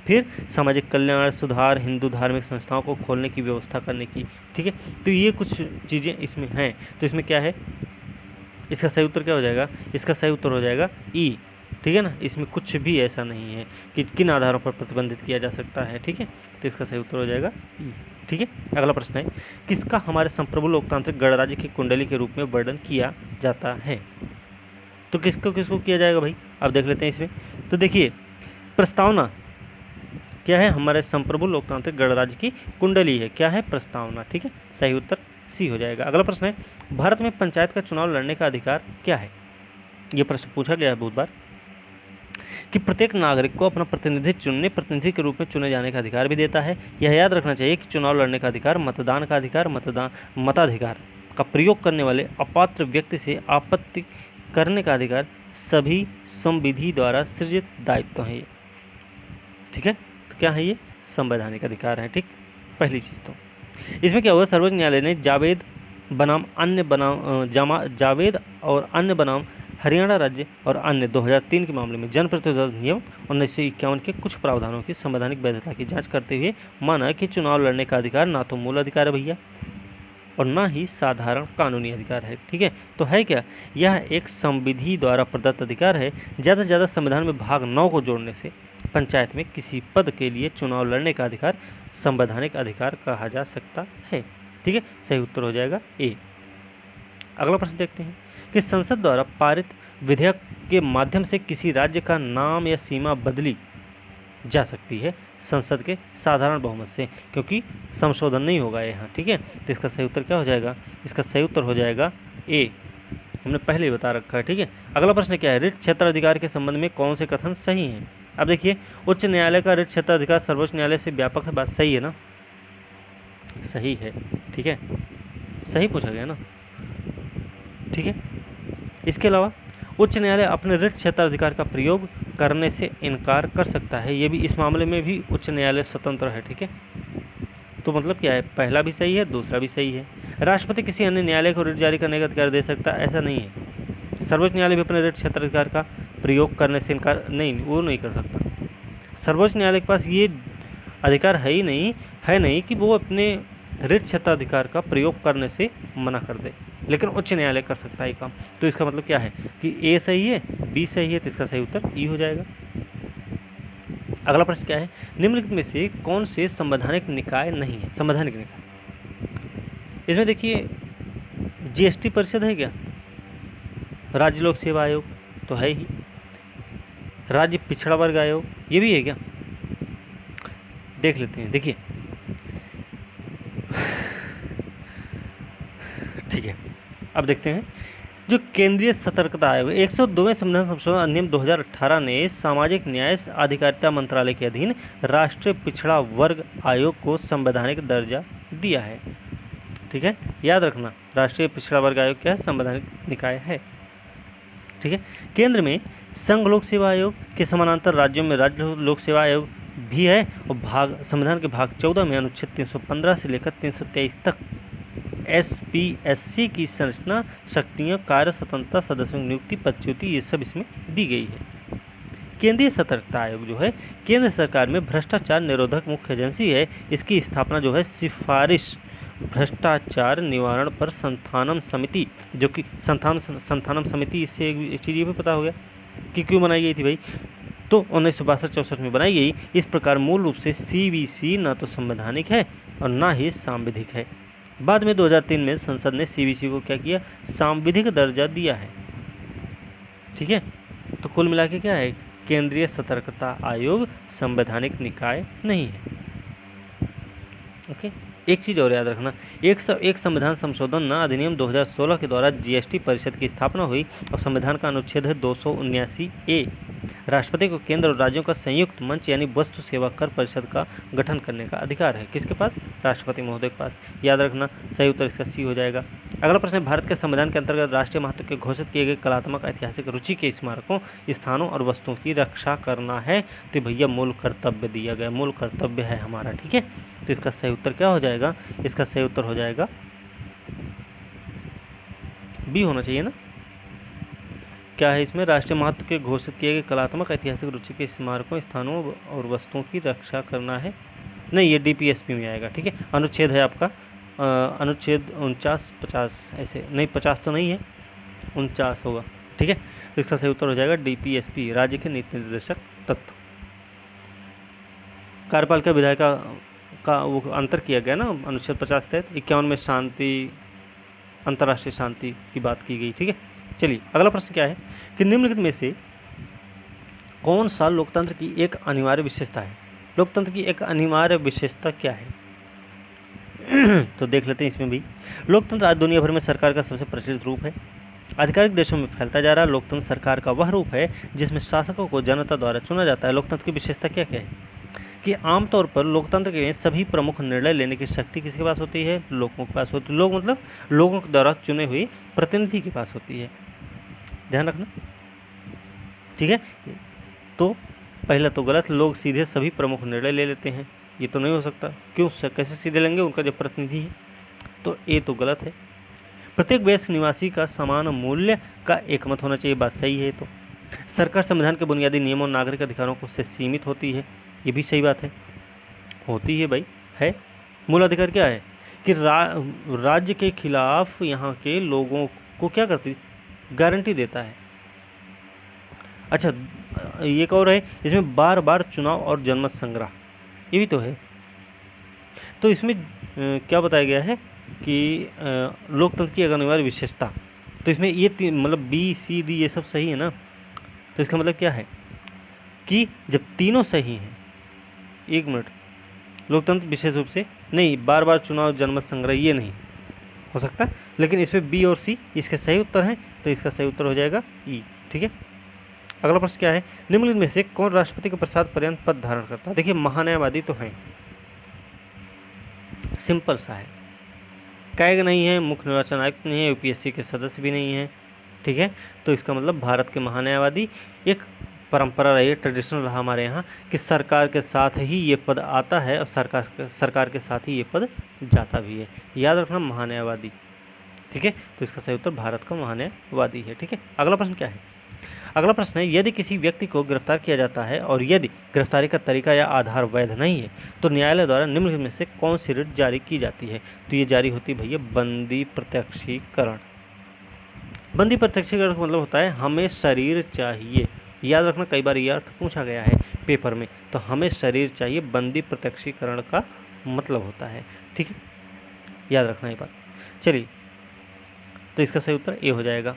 फिर सामाजिक कल्याण, सुधार, हिंदू धार्मिक संस्थाओं को खोलने की व्यवस्था करने की। ठीक है, तो ये कुछ चीज़ें इसमें हैं। तो इसमें क्या है? इसका सही उत्तर क्या हो जाएगा? इसका सही उत्तर हो जाएगा ई। ठीक है ना, इसमें कुछ भी ऐसा नहीं है कि किन आधारों पर प्रतिबंधित किया जा सकता है। ठीक है, तो इसका सही उत्तर हो जाएगा ई। ठीक है, अगला प्रश्न है किसका हमारे संप्रभु लोकतांत्रिक गणराज्य की कुंडली के रूप में वर्णन किया जाता है? तो किसको किसको किया जाएगा भाई? अब देख लेते हैं इसमें। तो देखिए, प्रस्तावना क्या है? हमारे संप्रभु लोकतांत्रिक गणराज्य की कुंडली है। क्या है? प्रस्तावना। ठीक है, सही उत्तर सी हो जाएगा। अगला प्रश्न है भारत में पंचायत का चुनाव लड़ने का अधिकार क्या है? ये प्रश्न पूछा गया है बहुत बार कि प्रत्येक नागरिक को अपना प्रतिनिधि के रूप में चुने जाने का अधिकार भी देता है। यह याद रखना चाहिए कि चुनाव लड़ने का अधिकार, मतदान का अधिकार, मताधिकार का प्रयोग करने वाले अपात्र व्यक्ति से आपत्ति करने का अधिकार सभी संविधि द्वारा सृजित दायित्व है ये। ठीक है, तो क्या है? ये संवैधानिक अधिकार है। ठीक, पहली चीज़ तो इसमें क्या हुआ? सर्वोच्च न्यायालय ने जावेद बनाम अन्य बनाम जावेद और अन्य बनाम हरियाणा राज्य और अन्य 2003 के मामले में जनप्रतिनिधि अधिनियम 1951 के कुछ प्रावधानों की संवैधानिक वैधता की जांच करते हुए माना कि चुनाव लड़ने का अधिकार ना तो मूल अधिकार है भैया और ना ही साधारण कानूनी अधिकार है। ठीक है, तो है क्या, यह एक संविधि द्वारा प्रदत्त अधिकार है। ज़्यादा से ज़्यादा संविधान में भाग 9 को जोड़ने से पंचायत में किसी पद के लिए चुनाव लड़ने का अधिकार संवैधानिक अधिकार कहा जा सकता है। ठीक है, सही उत्तर हो जाएगा ए। अगला प्रश्न देखते हैं कि संसद द्वारा पारित विधेयक के माध्यम से किसी राज्य का नाम या सीमा बदली जा सकती है संसद के साधारण बहुमत से, क्योंकि संशोधन नहीं होगा यहाँ। ठीक है, तो इसका सही उत्तर क्या हो जाएगा, इसका सही उत्तर हो जाएगा ए, हमने पहले ही बता रखा है। ठीक है, अगला प्रश्न क्या है, रिट क्षेत्राधिकार के संबंध में कौन से कथन सही हैं। अब देखिए, उच्च न्यायालय का रिट क्षेत्राधिकार सर्वोच्च न्यायालय से व्यापक है, बात सही है ना, सही है। ठीक है, सही पूछा गया ना। ठीक है, इसके अलावा उच्च न्यायालय अपने रिट क्षेत्राधिकार का प्रयोग करने से इनकार कर सकता है, ये भी इस मामले में भी उच्च न्यायालय स्वतंत्र है। ठीक है, तो मतलब क्या है, पहला भी सही है, दूसरा भी सही है। राष्ट्रपति किसी अन्य न्यायालय को रिट जारी करने का अधिकार दे सकता है, ऐसा नहीं है। सर्वोच्च न्यायालय भी अपने रिट क्षेत्राधिकार का प्रयोग करने से इनकार नहीं, वो नहीं कर सकता। सर्वोच्च न्यायालय के पास ये अधिकार है ही नहीं कि वो अपने रिट क्षेत्राधिकार का प्रयोग करने से मना कर दे, लेकिन उच्च न्यायालय कर सकता है काम। तो इसका मतलब क्या है कि ए सही है, बी सही है, तो इसका सही उत्तर ई हो जाएगा। अगला प्रश्न क्या है, निम्नलिखित में से कौन से संवैधानिक निकाय नहीं है। संवैधानिक निकाय, इसमें देखिए जीएसटी परिषद है क्या, राज्य लोक सेवा आयोग तो है ही, राज्य पिछड़ा वर्ग आयोग ये भी है क्या, देख लेते हैं। देखिए ठीक है, अब देखते हैं जो केंद्रीय सतर्कता आयोग 102वें संविधान संशोधन अधिनियम 2018 ने सामाजिक न्याय अधिकारिता मंत्रालय के अधीन राष्ट्रीय पिछड़ा वर्ग आयोग को संवैधानिक दर्जा दिया है। ठीक है, याद रखना, राष्ट्रीय पिछड़ा वर्ग आयोग क्या है, संवैधानिक निकाय है। ठीक है, केंद्र में संघ लोक सेवा आयोग के समानांतर राज्यों में राज्य लोक सेवा आयोग भी है और संविधान के भाग 14 में अनुच्छेद 315 से लेकर 323 तक SPSC की संरचना, शक्तियाँ, कार्य स्वतंत्रता, सदस्यों की नियुक्ति, पदच्युति, ये सब इसमें दी गई है। केंद्रीय सतर्कता आयोग जो है केंद्र सरकार में भ्रष्टाचार निरोधक मुख्य एजेंसी है। इसकी स्थापना जो है सिफारिश भ्रष्टाचार निवारण पर संथानम समिति, जो कि संथानम समिति, इससे एक चीज़ ये भी पता हो गया कि क्यों बनाई गई थी भाई, तो 1962-64 में बनाई गई। इस प्रकार मूल रूप से CBC ना तो संवैधानिक है और ना ही सांविधिक है। बाद में 2003 में संसद ने CBC को क्या किया, सांविधिक दर्जा दिया है। ठीक है, तो कुल मिला के क्या है, केंद्रीय सतर्कता आयोग संवैधानिक निकाय नहीं है। ओके, एक चीज़ और याद रखना, 101 संविधान संशोधन अधिनियम 2016 के द्वारा GST परिषद की स्थापना हुई और संविधान का अनुच्छेद है 279A, राष्ट्रपति को केंद्र और राज्यों का संयुक्त मंच यानी वस्तु सेवा कर परिषद का गठन करने का अधिकार है। किसके पास, राष्ट्रपति महोदय के पास। याद रखना, सही उत्तर इसका सी हो जाएगा। अगला प्रश्न है, भारत के संविधान के अंतर्गत राष्ट्रीय महत्व के घोषित किए गए कलात्मक ऐतिहासिक रुचि के स्मारकों, स्थानों और वस्तुओं की रक्षा करना है। तो भैया मूल कर्तव्य दिया गया, मूल कर्तव्य है हमारा। ठीक है, तो इसका सही उत्तर क्या हो जाएगा, इसका सही उत्तर हो जाएगा बी होना चाहिए ना। क्या है इसमें, राष्ट्रीय महत्व के घोषित किए गए कलात्मक ऐतिहासिक रुचि के स्मारकों, स्थानों और वस्तुओं की रक्षा करना है। नहीं, ये DPSP में आएगा। ठीक है, अनुच्छेद है आपका अनुच्छेद 49-50, ऐसे नहीं, 50 तो नहीं है, 49 होगा। ठीक है, तो इसका सही उत्तर हो जाएगा DPSP, राज्य के नीति निर्देशक तत्व। कार्यपालिका विधायिका का वो अंतर किया गया ना अनुच्छेद 50 के तहत। 51 में शांति, अंतर्राष्ट्रीय शांति की बात की गई। ठीक है, चलिए अगला प्रश्न क्या है कि निम्नलिखित में से कौन सा लोकतंत्र की एक अनिवार्य विशेषता है। लोकतंत्र की एक अनिवार्य विशेषता क्या है तो देख लेते हैं इसमें भी। लोकतंत्र आज दुनिया भर में सरकार का सबसे प्रचलित रूप है, आधिकारिक देशों में फैलता जा रहा। लोकतंत्र सरकार का वह रूप है जिसमें शासकों को जनता द्वारा चुना जाता है। लोकतंत्र की विशेषता क्या क्या है कि आमतौर पर लोकतंत्र के सभी प्रमुख निर्णय लेने की शक्ति किसके पास होती है, लोगों के पास होती है। लोग मतलब लोगों के द्वारा चुने हुए प्रतिनिधि के पास होती है, ध्यान रखना। ठीक है, तो पहला तो गलत, लोग सीधे सभी प्रमुख निर्णय ले लेते हैं, ये तो नहीं हो सकता। क्यों, कैसे सीधे लेंगे, उनका जो प्रतिनिधि है, तो ये तो गलत है। प्रत्येक वयस्क निवासी का समान मूल्य का एकमत होना चाहिए, बात सही है। तो सरकार संविधान के बुनियादी नियमों और नागरिक अधिकारों को से सीमित होती है, ये भी सही बात है, होती है भाई, है। मूल अधिकार क्या है कि राज्य के खिलाफ यहाँ के लोगों को क्या करती, गारंटी देता है। अच्छा, ये एक और है, इसमें बार बार चुनाव और जनमत संग्रह, ये भी तो है। तो इसमें क्या बताया गया है कि लोकतंत्र की अनिवार्य विशेषता, तो इसमें ये मतलब बी सी डी ये सब सही है ना, तो इसका मतलब क्या है कि जब तीनों सही हैं, 1 मिनट, लोकतंत्र विशेष रूप से नहीं, बार बार चुनाव जनमत संग्रह ये नहीं हो सकता, लेकिन इसमें बी और सी इसके सही उत्तर हैं, तो इसका सही उत्तर हो जाएगा ई। ठीक है, अगला प्रश्न क्या है, निम्नलिखित में से कौन राष्ट्रपति के प्रसाद पर्यंत पद धारण करता है। देखिए महान्यायवादी तो हैं, सिंपल सा है, कैग नहीं है, मुख्य निर्वाचन आयुक्त नहीं है, यूपीएससी के सदस्य भी नहीं है। ठीक है, तो इसका मतलब भारत के महान्यायवादी, एक परंपरा रही है, ट्रेडिशन रहा हमारे यहाँ कि सरकार के साथ ही ये पद आता है और सरकार के साथ ही ये पद जाता भी है, याद रखना महान्यायवादी। ठीक है, तो इसका सही उत्तर भारत का महान्यायवादी है। ठीक है, अगला प्रश्न क्या है, अगला प्रश्न है, यदि किसी व्यक्ति को गिरफ्तार किया जाता है और यदि गिरफ्तारी का तरीका या आधार वैध नहीं है तो न्यायालय द्वारा निम्नलिखित में से कौन सी रिट जारी की जाती है। तो ये जारी होती है भैया बंदी प्रत्यक्षीकरण। बंदी प्रत्यक्षीकरण का मतलब होता है हमें शरीर चाहिए, याद रखना, कई बार यह अर्थ पूछा गया है पेपर में, तो हमें शरीर चाहिए, बंदी प्रत्यक्षीकरण का मतलब होता है। ठीक है, याद रखना ये बात। चलिए, तो इसका सही उत्तर ए हो जाएगा।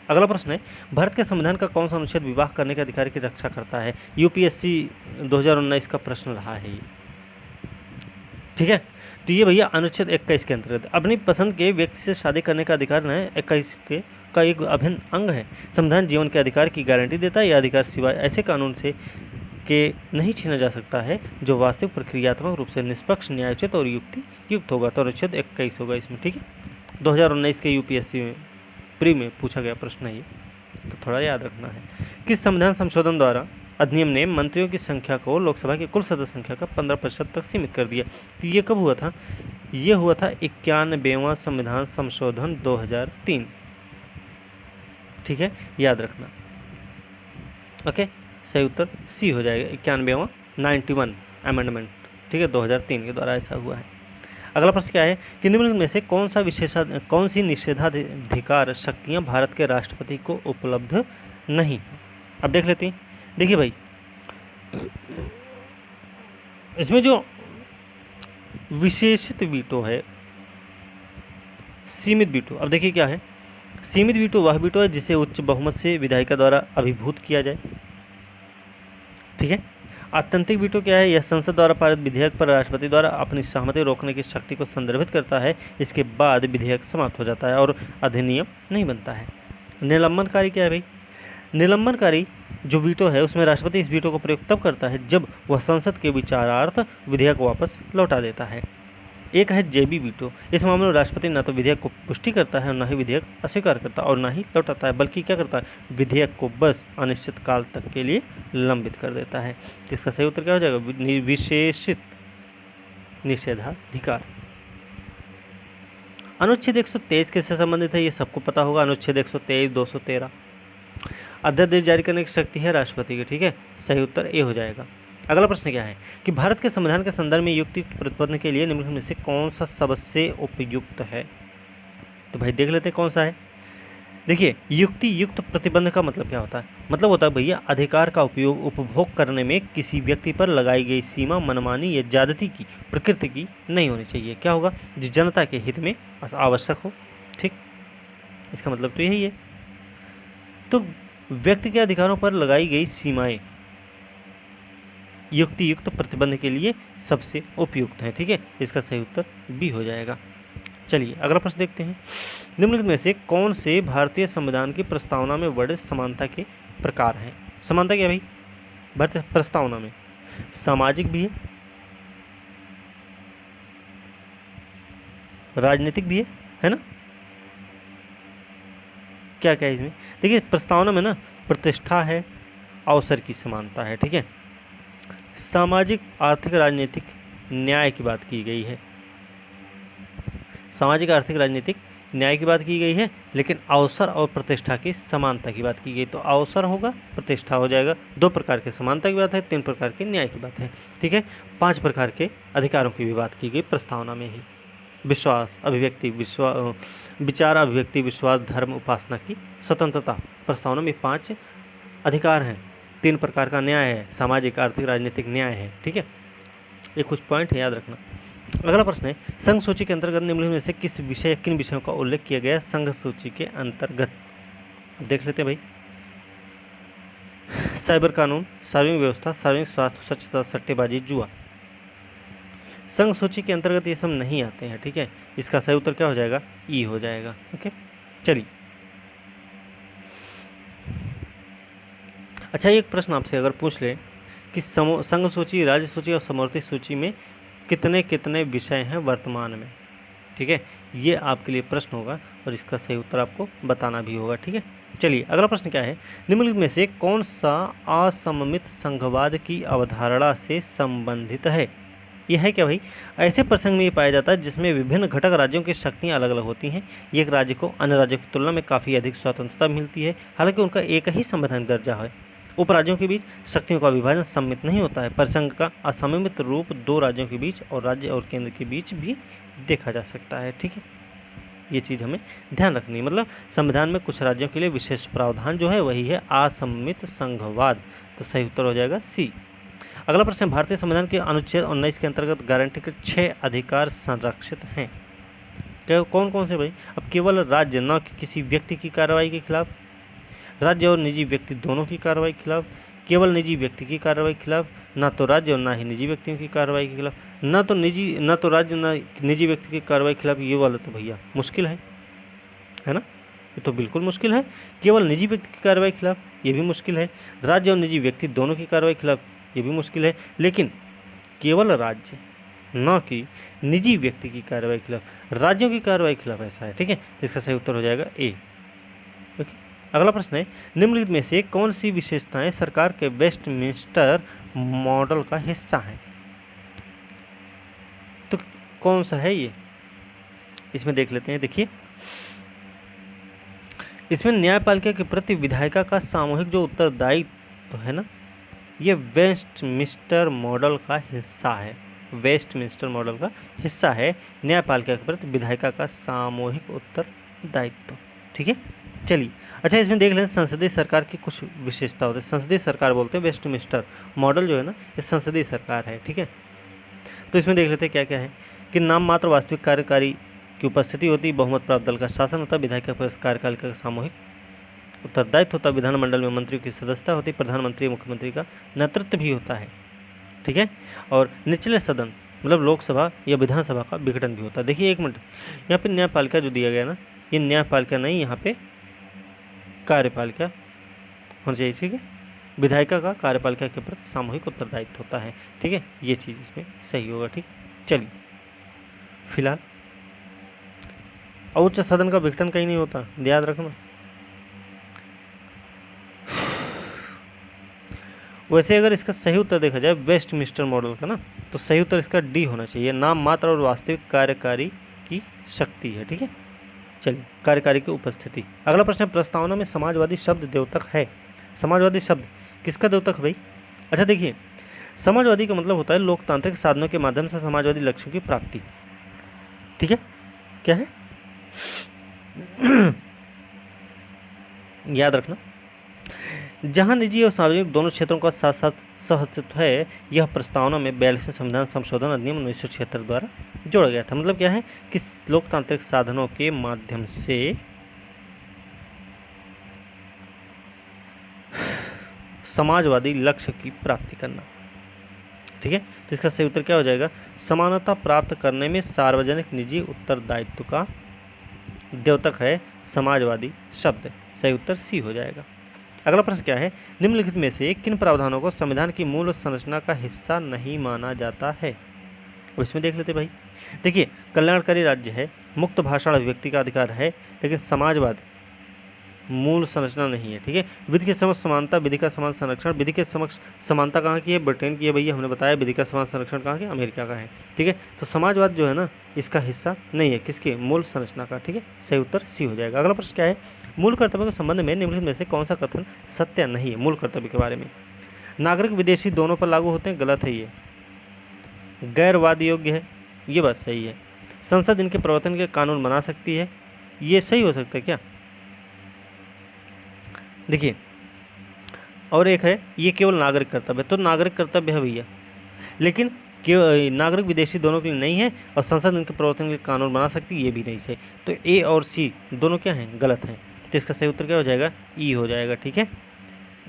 अगला प्रश्न है, भारत के संविधान का कौन सा अनुच्छेद विवाह करने के अधिकार की रक्षा करता है। यूपीएससी 2019 का प्रश्न रहा है ये। ठीक है, तो ये भैया अनुच्छेद 21 के अंतर्गत अपनी पसंद के व्यक्ति से शादी करने का अधिकार है, 21 का एक अभिन्न अंग है। संविधान जीवन के अधिकार की गारंटी देता है, यह अधिकार सिवाय ऐसे कानून से के नहीं छीना जा सकता है जो वास्तविक प्रक्रियात्मक रूप से निष्पक्ष, न्यायोचित और युक्ति युक्त होगा। तो अनुच्छेद 21 होगा इसमें। ठीक है, 2019 के यूपीएससी में प्री में पूछा गया प्रश्न है ये, तो थोड़ा याद रखना है। किस संविधान संशोधन द्वारा अधिनियम ने मंत्रियों की संख्या को लोकसभा की कुल सदस्य संख्या का 15% तक सीमित कर दिया। तो ये कब हुआ था, ये हुआ था 91वां संविधान संशोधन 2003। ठीक है, याद रखना। ओके, सही उत्तर सी हो जाएगा, 91वां 91 अमेंडमेंट। ठीक है, 2003 के द्वारा ऐसा हुआ है। अगला प्रश्न क्या है कि निम्नलिखित में से कौन सी निषेधाधिकार शक्तियां भारत के राष्ट्रपति को उपलब्ध नहीं। अब देख लेते हैं। देखिए भाई, इसमें जो विशेषित वीटो है, सीमित वीटो, अब देखिए क्या है, सीमित वीटो वह वीटो है जिसे उच्च बहुमत से विधायिका द्वारा अभिभूत किया जाए। ठीक है, आत्यंतिक वीटो क्या है, यह संसद द्वारा पारित विधेयक पर राष्ट्रपति द्वारा अपनी सहमति रोकने की शक्ति को संदर्भित करता है, इसके बाद विधेयक समाप्त हो जाता है और अधिनियम नहीं बनता है। निलंबनकारी क्या है भाई, निलंबनकारी जो वीटो है उसमें राष्ट्रपति इस वीटो का प्रयोग तब करता है जब वह संसद के विचारार्थ विधेयक वापस लौटा देता है। एक है जेबी वीटो, इस मामले में राष्ट्रपति न तो विधेयक को पुष्टि करता है और न ही विधेयक अस्वीकार करता और न ही लौटाता है, बल्कि क्या करता है, विधेयक को बस अनिश्चित काल तक के लिए लंबित कर देता है। इसका सही उत्तर क्या हो जाएगा, विशेषित निषेधाधिकार। अनुच्छेद 123 किससे संबंधित है, ये सबको पता होगा। अनुच्छेद 123, 213 अध्यादेश जारी करने की शक्ति है राष्ट्रपति की। ठीक है, सही उत्तर ए हो जाएगा। अगला प्रश्न क्या है कि भारत के संविधान के संदर्भ में युक्ति प्रतिपादन के लिए निम्नलिखित में से कौन सा सबसे उपयुक्त है। तो भाई देख लेते हैं कौन सा है। देखिए, युक्ति युक्त प्रतिबंध का मतलब क्या होता है, मतलब होता है भैया अधिकार का उपयोग उपभोग करने में किसी व्यक्ति पर लगाई गई सीमा मनमानी या ज्यादती की प्रकृति की नहीं होनी चाहिए। क्या होगा, जो जनता के हित में आवश्यक हो। ठीक, इसका मतलब तो यही है। तो व्यक्ति के अधिकारों पर लगाई गई सीमाएं युक्ति युक्त प्रतिबंध के लिए सबसे उपयुक्त है। ठीक है, इसका सही उत्तर बी हो जाएगा। चलिए अगला प्रश्न देखते हैं। निम्नलिखित में से कौन से भारतीय संविधान की प्रस्तावना में वर्णित समानता के प्रकार हैं। समानता क्या भाई, भारतीय प्रस्तावना में सामाजिक भी है, राजनीतिक भी है ना। क्या क्या है इसमें, देखिए प्रस्तावना में ना प्रतिष्ठा है, अवसर की समानता है। ठीक है, सामाजिक, आर्थिक, राजनीतिक, न्याय की बात की गई है। सामाजिक, आर्थिक, राजनीतिक न्याय की बात की गई है, लेकिन अवसर और प्रतिष्ठा की समानता की बात की गई। तो अवसर होगा, प्रतिष्ठा हो जाएगा। 2 प्रकार के समानता की बात है, 3 प्रकार के न्याय की बात है, ठीक है। 5 प्रकार के अधिकारों की भी बात की गई प्रस्तावना में ही। विश्वास, अभिव्यक्ति, विचार, अभिव्यक्ति, विश्वास, धर्म, उपासना की स्वतंत्रता। प्रस्तावना में 5 अधिकार हैं। 3 प्रकार का न्याय है, सामाजिक, आर्थिक, राजनीतिक न्याय है, ठीक है। ये कुछ पॉइंट है, याद रखना। अगला प्रश्न है, संघ सूची के अंतर्गत निम्नलिखित में से किस विषय या किन विषयों का उल्लेख किया गया है संघ सूची के अंतर्गत? देख लेते हैं भाई। साइबर कानून, सार्वजनिक व्यवस्था, सार्वजनिक स्वास्थ्य, स्वच्छता, सट्टेबाजी, जुआ। संघ सूची के अंतर्गत ये सब नहीं आते हैं, ठीक है। इसका सही उत्तर क्या हो जाएगा? ई हो जाएगा। ओके, चलिए। अच्छा, एक प्रश्न आपसे अगर पूछ ले कि संघ सूची, राज्य सूची और समवर्ती सूची में कितने कितने विषय हैं वर्तमान में, ठीक है, ये आपके लिए प्रश्न होगा और इसका सही उत्तर आपको बताना भी होगा, ठीक है। चलिए, अगला प्रश्न क्या है, निम्नलिखित में से कौन सा असममित संघवाद की अवधारणा से संबंधित है? यह है क्या भाई? ऐसे प्रसंग में ये पाया जाता है जिसमें विभिन्न घटक राज्यों की शक्तियाँ अलग अलग होती हैं। एक राज्य को अन्य राज्यों की तुलना में काफ़ी अधिक स्वतंत्रता मिलती है, हालांकि उनका एक ही संवैधानिक दर्जा है। उपराज्यों के बीच शक्तियों का विभाजन सम्मित नहीं होता है। प्रसंग का असममित रूप 2 राज्यों के बीच और राज्य और केंद्र के बीच भी देखा जा सकता है, ठीक है। ये चीज़ हमें ध्यान रखनी है। मतलब संविधान में कुछ राज्यों के लिए विशेष प्रावधान जो है वही है असममित संघवाद। तो सही उत्तर हो जाएगा सी। अगला प्रश्न, भारतीय संविधान के अनुच्छेद 19 के अंतर्गत गारंटी के 6 अधिकार संरक्षित हैं। कौन कौन से भाई? अब केवल राज्य, न कि किसी व्यक्ति की कार्रवाई के खिलाफ, राज्य और निजी व्यक्ति दोनों की कार्रवाई के खिलाफ, केवल निजी व्यक्ति की कार्रवाई के खिलाफ, ना तो राज्य और ना ही निजी व्यक्तियों की कार्रवाई के खिलाफ, ना तो राज्य ना निजी व्यक्ति की कार्रवाई के खिलाफ। ये वाला तो भैया मुश्किल है ना, ये तो बिल्कुल मुश्किल है। केवल निजी व्यक्ति की कार्रवाई के खिलाफ, ये भी मुश्किल है। राज्य और निजी व्यक्ति दोनों की कार्रवाई के खिलाफ, ये भी मुश्किल है। लेकिन केवल राज्य, न कि निजी व्यक्ति की कार्रवाई के खिलाफ, राज्यों की कार्रवाई के खिलाफ, ऐसा है, ठीक है। इसका सही उत्तर हो जाएगा ए। ओके, अगला प्रश्न है, निम्नलिखित में से कौन सी विशेषताएं सरकार के वेस्टमिंस्टर मॉडल का हिस्सा है? तो कौन सा है ये? इसमें देख लेते हैं। देखिए, इसमें न्यायपालिका के प्रति विधायिका का सामूहिक जो उत्तरदायित्व है ना, ये वेस्टमिंस्टर मॉडल का हिस्सा है। वेस्टमिंस्टर मॉडल का हिस्सा है न्यायपालिका के प्रति विधायिका का सामूहिक उत्तरदायित्व, ठीक है। चलिए, अच्छा, इसमें देख लें संसदीय सरकार की कुछ विशेषता होती है। संसदीय सरकार बोलते हैं, वेस्टमिंस्टर मॉडल जो है ना, ये संसदीय सरकार है, ठीक है। तो इसमें देख लेते हैं क्या क्या है कि नाम मात्र वास्तविक कार्यकारी की उपस्थिति होती, बहुमत प्राप्त दल का शासन होता, विधायिका पर कार्यकालिका का सामूहिक उत्तरदायित्व होता, विधानमंडल में मंत्रियों की सदस्यता होती, प्रधानमंत्री मुख्यमंत्री का नेतृत्व भी होता है, ठीक है। और निचले सदन मतलब लोकसभा या विधानसभा का विघटन भी होता है। देखिए, एक मिनट, यहाँ पे न्यायपालिका जो दिया गया ना, ये न्यायपालिका नहीं, यहाँ पे कार्यपालिका होना चाहिए, ठीक है। विधायिका का कार्यपालिका के प्रति सामूहिक उत्तरदायित्व होता है, ठीक है। ये चीज़ इसमें सही होगा, ठीक। चलिए, फिलहाल उच्च सदन का विघटन कहीं नहीं होता, याद रखना। वैसे अगर इसका सही उत्तर देखा जाए वेस्टमिंस्टर मॉडल का ना, तो सही उत्तर इसका डी होना चाहिए, नाम मात्र और वास्तविक कार्यकारी की शक्ति है, ठीक है। चलिए, कार्यकारी की उपस्थिति। अगला प्रश्न, प्रस्तावना में समाजवादी शब्द द्योतक है। समाजवादी शब्द किसका द्योतक है भाई? अच्छा, देखिए, समाजवादी का मतलब होता है लोकतांत्रिक साधनों के माध्यम से समाजवादी लक्ष्यों की प्राप्ति, ठीक है। क्या है? याद रखना, जहां निजी और सार्वजनिक दोनों क्षेत्रों का साथ साथ सहअस्तित्व है। यह प्रस्तावना में 42वें संविधान संशोधन अधिनियम 1976 द्वारा जोड़ा गया था। मतलब क्या है कि लोकतांत्रिक साधनों के माध्यम से समाजवादी लक्ष्य की प्राप्ति करना, ठीक है। तो इसका सही उत्तर क्या हो जाएगा? समानता प्राप्त करने में सार्वजनिक निजी उत्तरदायित्व का द्योतक है समाजवादी शब्द। सही उत्तर सी हो जाएगा। अगला प्रश्न क्या है? निम्नलिखित में से किन प्रावधानों को संविधान की मूल संरचना का हिस्सा नहीं माना जाता है? और इसमें देख लेते भाई। देखिए, कल्याणकारी राज्य है, मुक्त भाषण अभिव्यक्ति का अधिकार है, लेकिन समाजवाद मूल संरचना नहीं है। ठीक है, विधि के समक्ष समानता, विधि का समान संरक्षण। विधि के समक्ष समानता कहाँ की है? ब्रिटेन की है भैया, हमने बताया। विधि का समान संरक्षण कहाँ की? अमेरिका का है। ठीक है, तो समाजवाद जो है ना, इसका हिस्सा नहीं है। किसके? मूल संरचना का। ठीक है, सही उत्तर सी हो जाएगा। अगला प्रश्न क्या है? मूल कर्तव्य के संबंध में निम्नलिखित में से कौन सा कथन सत्य नहीं है? मूल कर्तव्य के बारे में, नागरिक विदेशी दोनों पर लागू होते हैं, गलत है ये। गैरवाद योग्य है, ये बात सही है। संसद इनके प्रवर्तन के कानून बना सकती है, ये सही हो सकता है क्या? देखिए, और एक है ये केवल नागरिक कर्तव्य, तो नागरिक कर्तव्य है भैया, लेकिन नागरिक विदेशी दोनों के लिए नहीं है, और संसद इनके प्रवर्तन के कानून बना सकती है, ये भी नहीं है। तो ए और सी दोनों क्या हैं? गलत हैं। तो इसका सही उत्तर क्या हो जाएगा? ई हो जाएगा। ठीक है,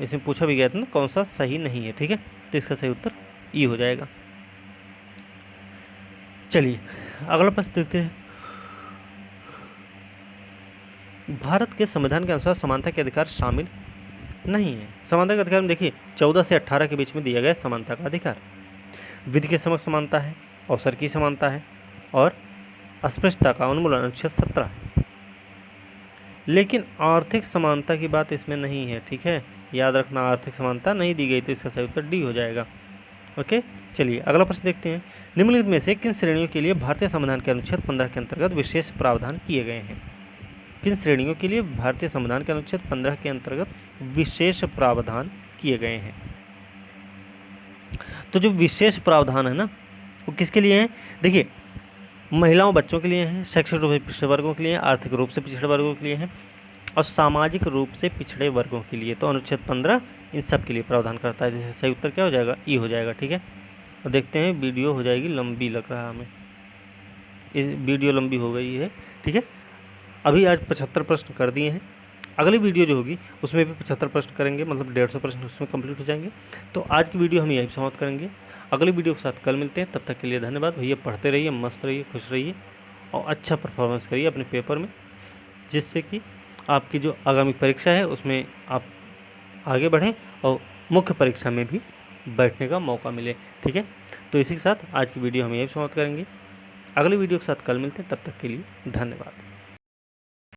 इसमें पूछा भी गया था ना कौन सा सही नहीं है। ठीक है, तो इसका सही उत्तर ई हो जाएगा। चलिए अगला प्रश्न देखते हैं। भारत के संविधान के अनुसार समानता के अधिकार शामिल नहीं है। समानता का अधिकार में देखिए 14 से 18 के बीच में दिया गया समानता का अधिकार। विधि के समक्ष समानता है, अवसर की समानता है, और अस्पृश्यता का उन्मूलन अनुच्छेद 17 है। लेकिन आर्थिक समानता की बात इसमें नहीं है। ठीक है, याद रखना, आर्थिक समानता नहीं दी गई, तो इसका सही उत्तर डी हो जाएगा। ओके, चलिए अगला प्रश्न देखते हैं। निम्नलिखित में से किन श्रेणियों के लिए भारतीय संविधान के अनुच्छेद 15 के अंतर्गत विशेष प्रावधान किए गए हैं? किन श्रेणियों के लिए भारतीय संविधान के अनुच्छेद 15 के अंतर्गत विशेष प्रावधान किए गए हैं? तो जो विशेष प्रावधान है ना, वो किसके लिए हैं? देखिए, महिलाओं बच्चों के लिए हैं, शैक्षिक रूप से पिछड़े वर्गों के लिए, आर्थिक रूप से पिछड़े वर्गों के लिए हैं, और सामाजिक रूप से पिछड़े वर्गों के लिए। तो अनुच्छेद 15 इन सब के लिए प्रावधान करता है। जैसे सही उत्तर क्या हो जाएगा? ई हो जाएगा। ठीक है, और देखते हैं, वीडियो हो जाएगी लंबी, लग रहा है हमें इस वीडियो लंबी हो गई है। ठीक है, अभी आज 75 प्रश्न कर दिए हैं, अगली वीडियो जो होगी उसमें भी 75 प्रश्न करेंगे, मतलब 150 प्रश्न उसमें कंप्लीट हो जाएंगे। तो आज की वीडियो हम यहीं समाप्त करेंगे, अगली वीडियो के साथ कल मिलते हैं। तब तक के लिए धन्यवाद भैया। पढ़ते रहिए, मस्त रहिए, खुश रहिए, और अच्छा परफॉर्मेंस करिए अपने पेपर में, जिससे कि आपकी जो आगामी परीक्षा है उसमें आप आगे बढ़ें और मुख्य परीक्षा में भी बैठने का मौका मिले। ठीक है, तो इसी के साथ आज की वीडियो हम यहीं समाप्त करेंगे, अगली वीडियो के साथ कल मिलते हैं। तब तक के लिए धन्यवाद।